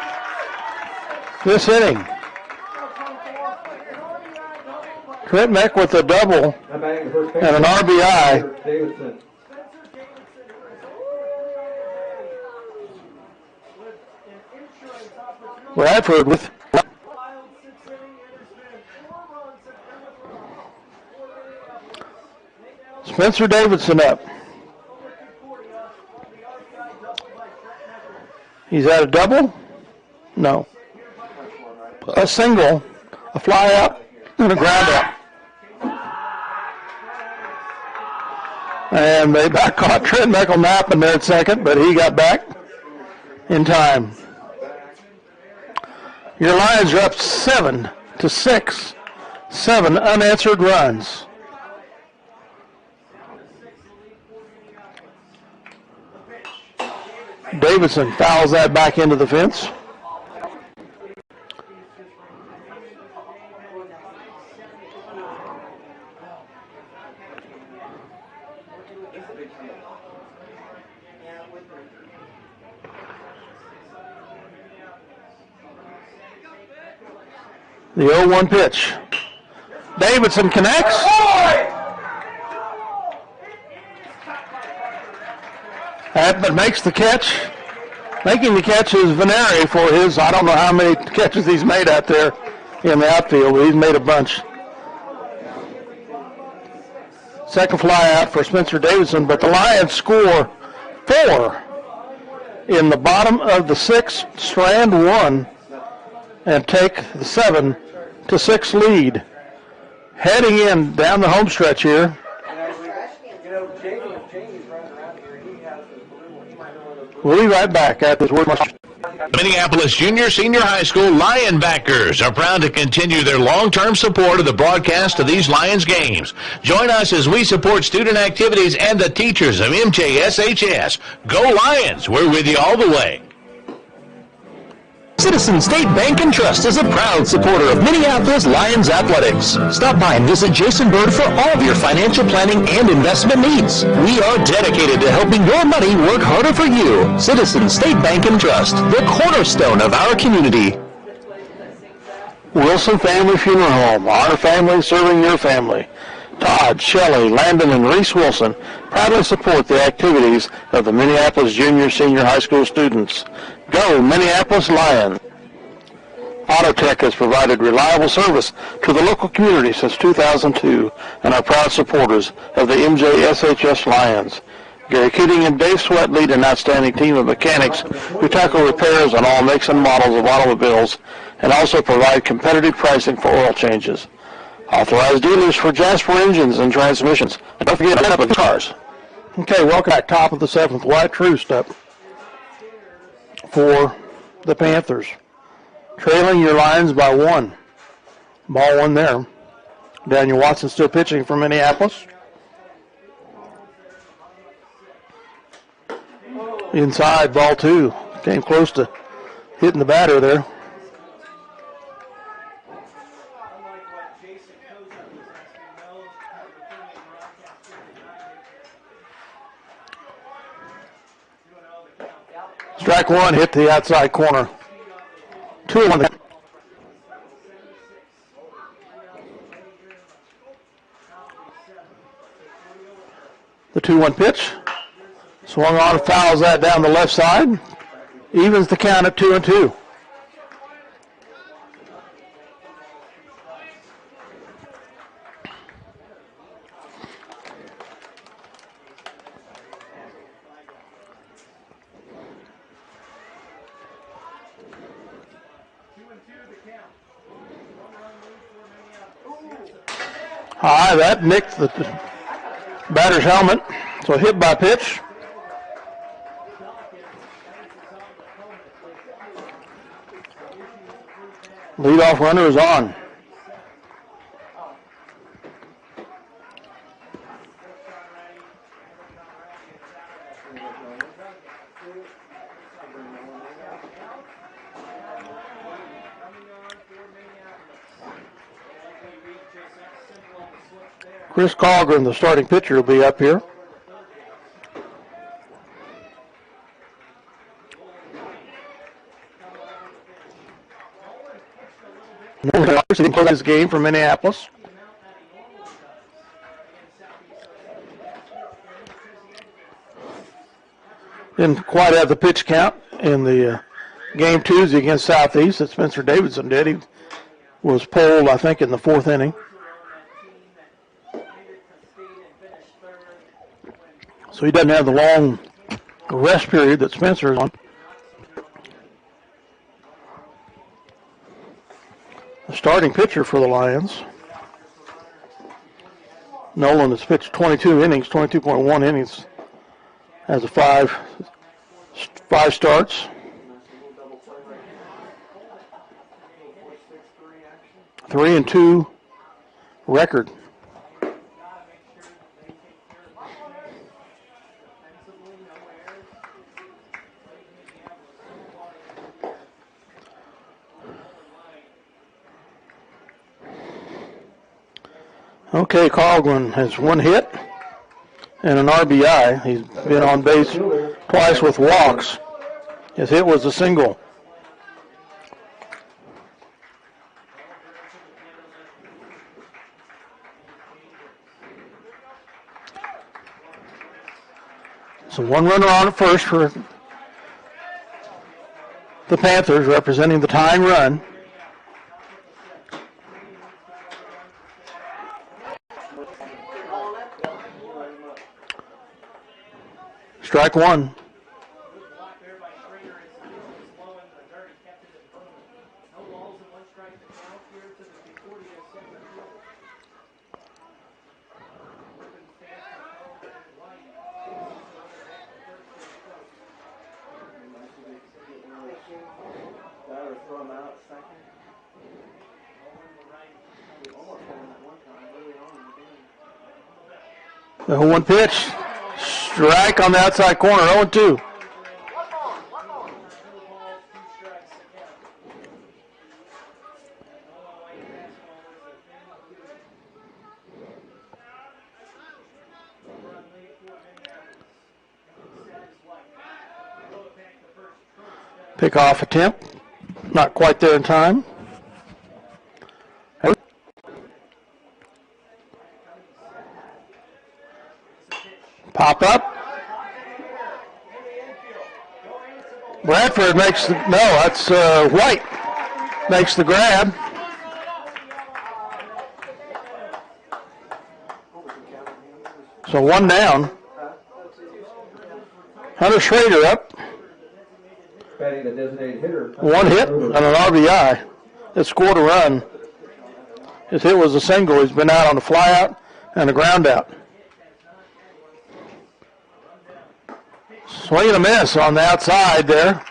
Speaker 1: this inning. Trent Meck with a double and an RBI.
Speaker 2: Davidson.
Speaker 1: Bradford with Spencer Davidson up. He's at a double? No. A single, a fly out, and a ground out. And they back caught Trent Meckel napping there at second, but he got back in time. Your Lions are up 7-6. 7 unanswered runs. Davidson fouls that back into the fence. The 0-1 pitch. Davidson connects. But makes the catch. Making the catch is Veneri for his, I don't know how many catches he's made out there in the outfield, but he's made a bunch. Second fly out for Spencer Davidson, but the Lions score 4 in the bottom of the 6th, strand 1, and take the 7-6 lead. Heading in down the home stretch here. We'll be right back at this word.
Speaker 3: Minneapolis Junior Senior High School Lion backers are proud to continue their long-term support of the broadcast of these Lions games. Join us as we support student activities and the teachers of MJSHS. Go Lions! We're with you all the way.
Speaker 5: Citizen State Bank and Trust is a proud supporter of Minneapolis Lions athletics. Stop by and visit Jason Bird for all of your financial planning and investment needs. We are dedicated to helping your money work harder for you. Citizen State Bank and Trust, the cornerstone of our community.
Speaker 1: Wilson Family Funeral Home, our family serving your family. Todd, Shelley, Landon, and Reese Wilson proudly support the activities of the Minneapolis Junior Senior High School students. Go Minneapolis Lions! Autotech has provided reliable service to the local community since 2002 and are proud supporters of the MJSHS Lions. Gary Keating and Dave Sweat lead an outstanding team of mechanics who tackle repairs on all makes and models of automobiles and also provide competitive pricing for oil changes. Authorized dealers for Jasper engines and transmissions. And don't forget to line up with cars. Okay, welcome back. Top of the 7th. Wyatt Troost up for the Panthers. Trailing your Lions by 1. Ball 1 there. Daniel Watson still pitching for Minneapolis. Inside, ball two. Came close to hitting the batter there.
Speaker 7: Unlike what Jason Koza was asking, no, have the Finley broadcaster did not get there. 2-0 the count.
Speaker 1: Strike one, hit the outside corner. 2-1. The 2-1 pitch. Swung on, fouls that down the left side. Evens the count at 2-2. High, that nicked the batter's helmet. So hit by pitch. Leadoff runner is on. Chris Colgren, the starting pitcher, will be up here. He played this game for Minneapolis. Didn't quite have the pitch count in the game Tuesday against Southeast that Spencer Davidson did. He was pulled, I think, in the fourth inning. So he doesn't have the long rest period that Spencer is on. The starting pitcher for the Lions, Nolan, has pitched 22 innings, 22.1 innings, has a five starts. 3-2 record. Okay, Colgren has one hit and an RBI. He's been on base twice with walks. His hit was a single. So one runner on at first for the Panthers, representing the tying run. Strike one. The 0-1 pitch. Strike on the outside corner, 0-2. Pickoff attempt. Not quite there in time. Pop up. Bradford makes the, no, that's White makes the grab. So one down. Hunter Schrader up.
Speaker 2: Batting the designated hitter.
Speaker 1: One hit and an RBI. It scored a run. His hit was a single. He's been out on a fly out and a ground out. Swing and a miss on the outside there.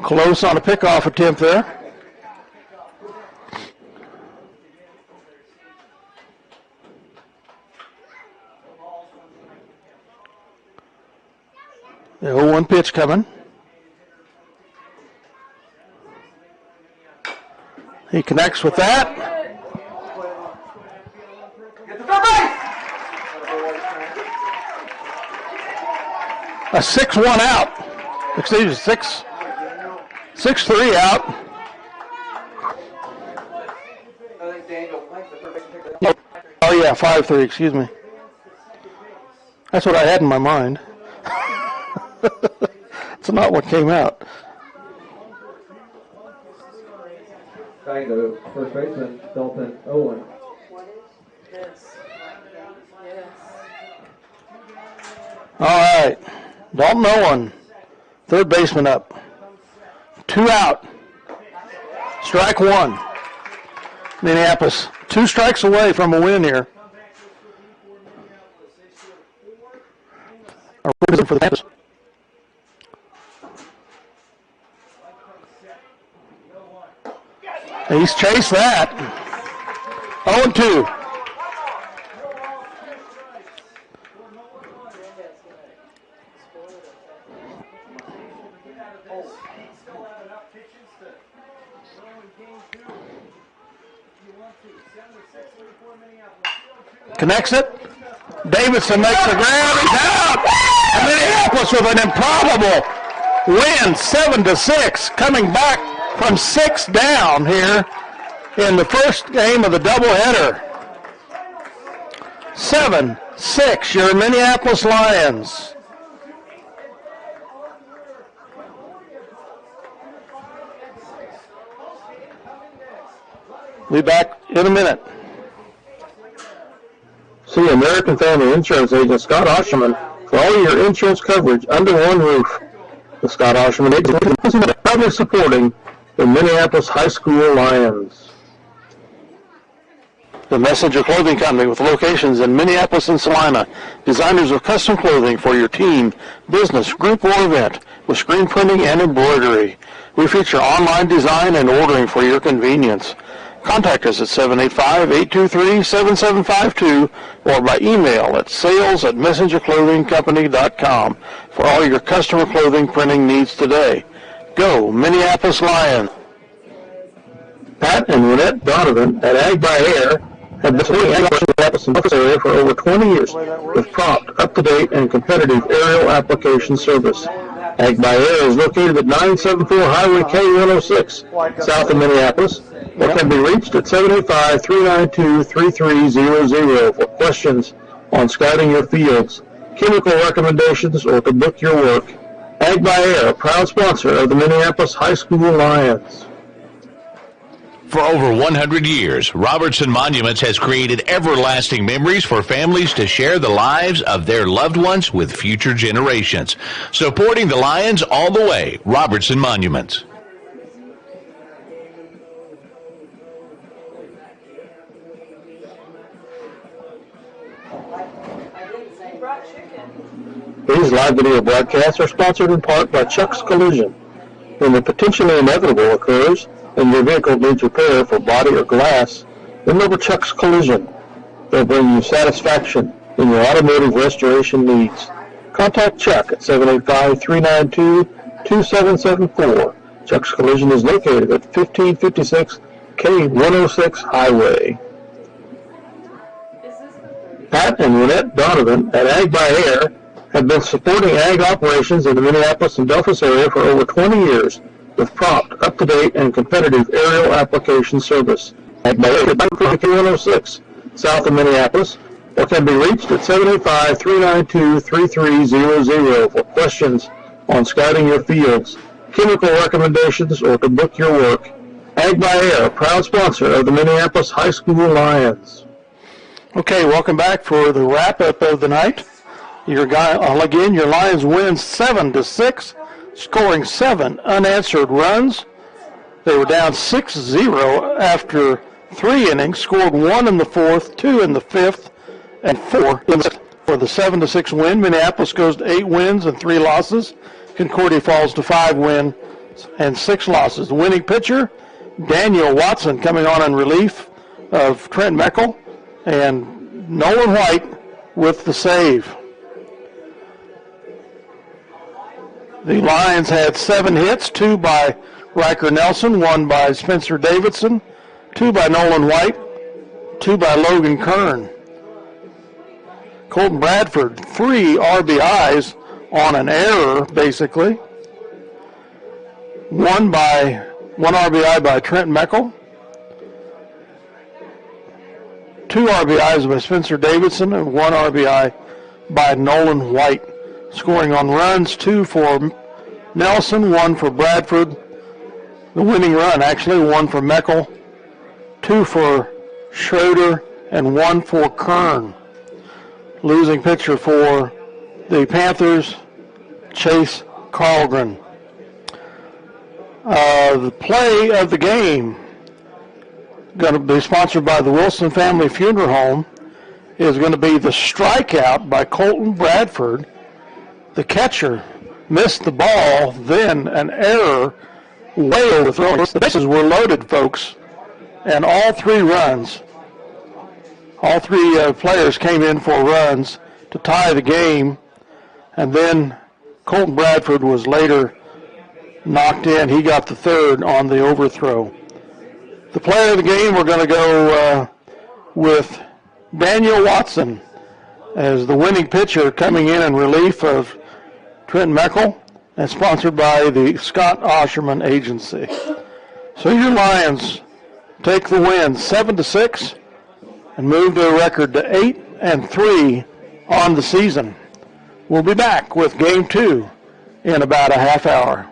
Speaker 1: Close on a pickoff attempt there. The 0-1 pitch coming. He connects with that. A 6-1 out. Excuse me, 6-3 out. Oh yeah, 5-3, excuse me. That's what I had in my mind. That's not what came out.
Speaker 2: Trying to first baseman, Dalton Owen.
Speaker 1: All right. Dalton Owen, third baseman up. 2 out. Strike 1. Minneapolis, 2 strikes away from a win here. For the Panthers. He's chased that. 0-2. Connects it. Davidson makes the grab. He's out. And Minneapolis with an improbable win, 7-6, coming back from 6 down here in the first game of the doubleheader. 7-6, your Minneapolis Lions. We'll be back in a minute.
Speaker 4: See American Family Insurance agent Scott Osherman for all your insurance coverage under one roof. The Scott Osherman agency is proudly supporting the Minneapolis High School Lions.
Speaker 1: The Messenger Clothing Company with locations in Minneapolis and Salina. Designers of custom clothing for your team, business, group, or event with screen printing and embroidery. We feature online design and ordering for your convenience. Contact us at 785-823-7752 or by email at sales@messengerclothingcompany.com for all your customer clothing printing needs today. Go Minneapolis Lions.
Speaker 4: Pat and Renette Donovan at Ag by Air have been supporting ag in the Minneapolis and Memphis area for over 20 years with prompt, up-to-date, and competitive aerial application service. Ag by Air is located at 974 Highway K106, south of Minneapolis, or can be reached at 785-392-3300 for questions on scouting your fields, chemical recommendations, or to book your work. Ag by Air, a proud sponsor of the Minneapolis High School Lions.
Speaker 3: For over 100 years, Robertson Monuments has created everlasting memories for families to share the lives of their loved ones with future generations. Supporting the Lions all the way, Robertson Monuments.
Speaker 4: These live video broadcasts are sponsored in part by Chuck's Collision. When the potentially inevitable occurs and your vehicle needs repair for body or glass, remember Chuck's Collision. They'll bring you satisfaction in your automotive restoration needs. Contact Chuck at 785-392-2774. Chuck's Collision is located at 1556 K106 Highway. Pat and Renette Donovan at Ag by Air have been supporting ag operations in the Minneapolis and Delphos area for over 20 years with prompt, up-to-date, and competitive aerial application service. Ag by Air, K106, south of Minneapolis, or can be reached at 785-392-3300 for questions on scouting your fields, chemical recommendations, or to book your work. Ag by Air, a proud sponsor of the Minneapolis High School Lions.
Speaker 1: Okay, welcome back for the wrap-up of the night. Your Lions win 7-6, scoring 7 unanswered runs. They were down 6-0 after 3 innings, scored 1 in the 4th, 2 in the 5th, and 4 in the 6th. For the 7-6 win, Minneapolis goes to 8 wins and 3 losses. Concordia falls to 5 wins and 6 losses. The winning pitcher, Daniel Watson, coming on in relief of Trent Meckel, and Nolan White with the save. The Lions had 7 hits, 2 by Riker Nelson, 1 by Spencer Davidson, 2 by Nolan White, 2 by Logan Kern. Colton Bradford, 3 RBIs on an error, basically. 1 RBI by Trent Meckel, 2 RBIs by Spencer Davidson, and 1 RBI by Nolan White. Scoring on runs, 2 for Nelson, 1 for Bradford. The winning run, actually, 1 for Meckel, 2 for Schroeder, and 1 for Kern. Losing pitcher for the Panthers, Chase Carlgren. The play of the game, going to be sponsored by the Wilson Family Funeral Home, is going to be the strikeout by Colton Bradford. The catcher missed the ball, then an error, way overthrown. The bases were loaded, folks, and all 3 players came in for runs to tie the game, and then Colton Bradford was later knocked in. He got the 3rd on the overthrow. The player of the game, we're going to go with Daniel Watson as the winning pitcher, coming in relief of Trent Meckel, and sponsored by the Scott Osherman Agency. So your Lions take the win 7-6 and move their record to 8-3 on the season. We'll be back with Game 2 in about a half hour.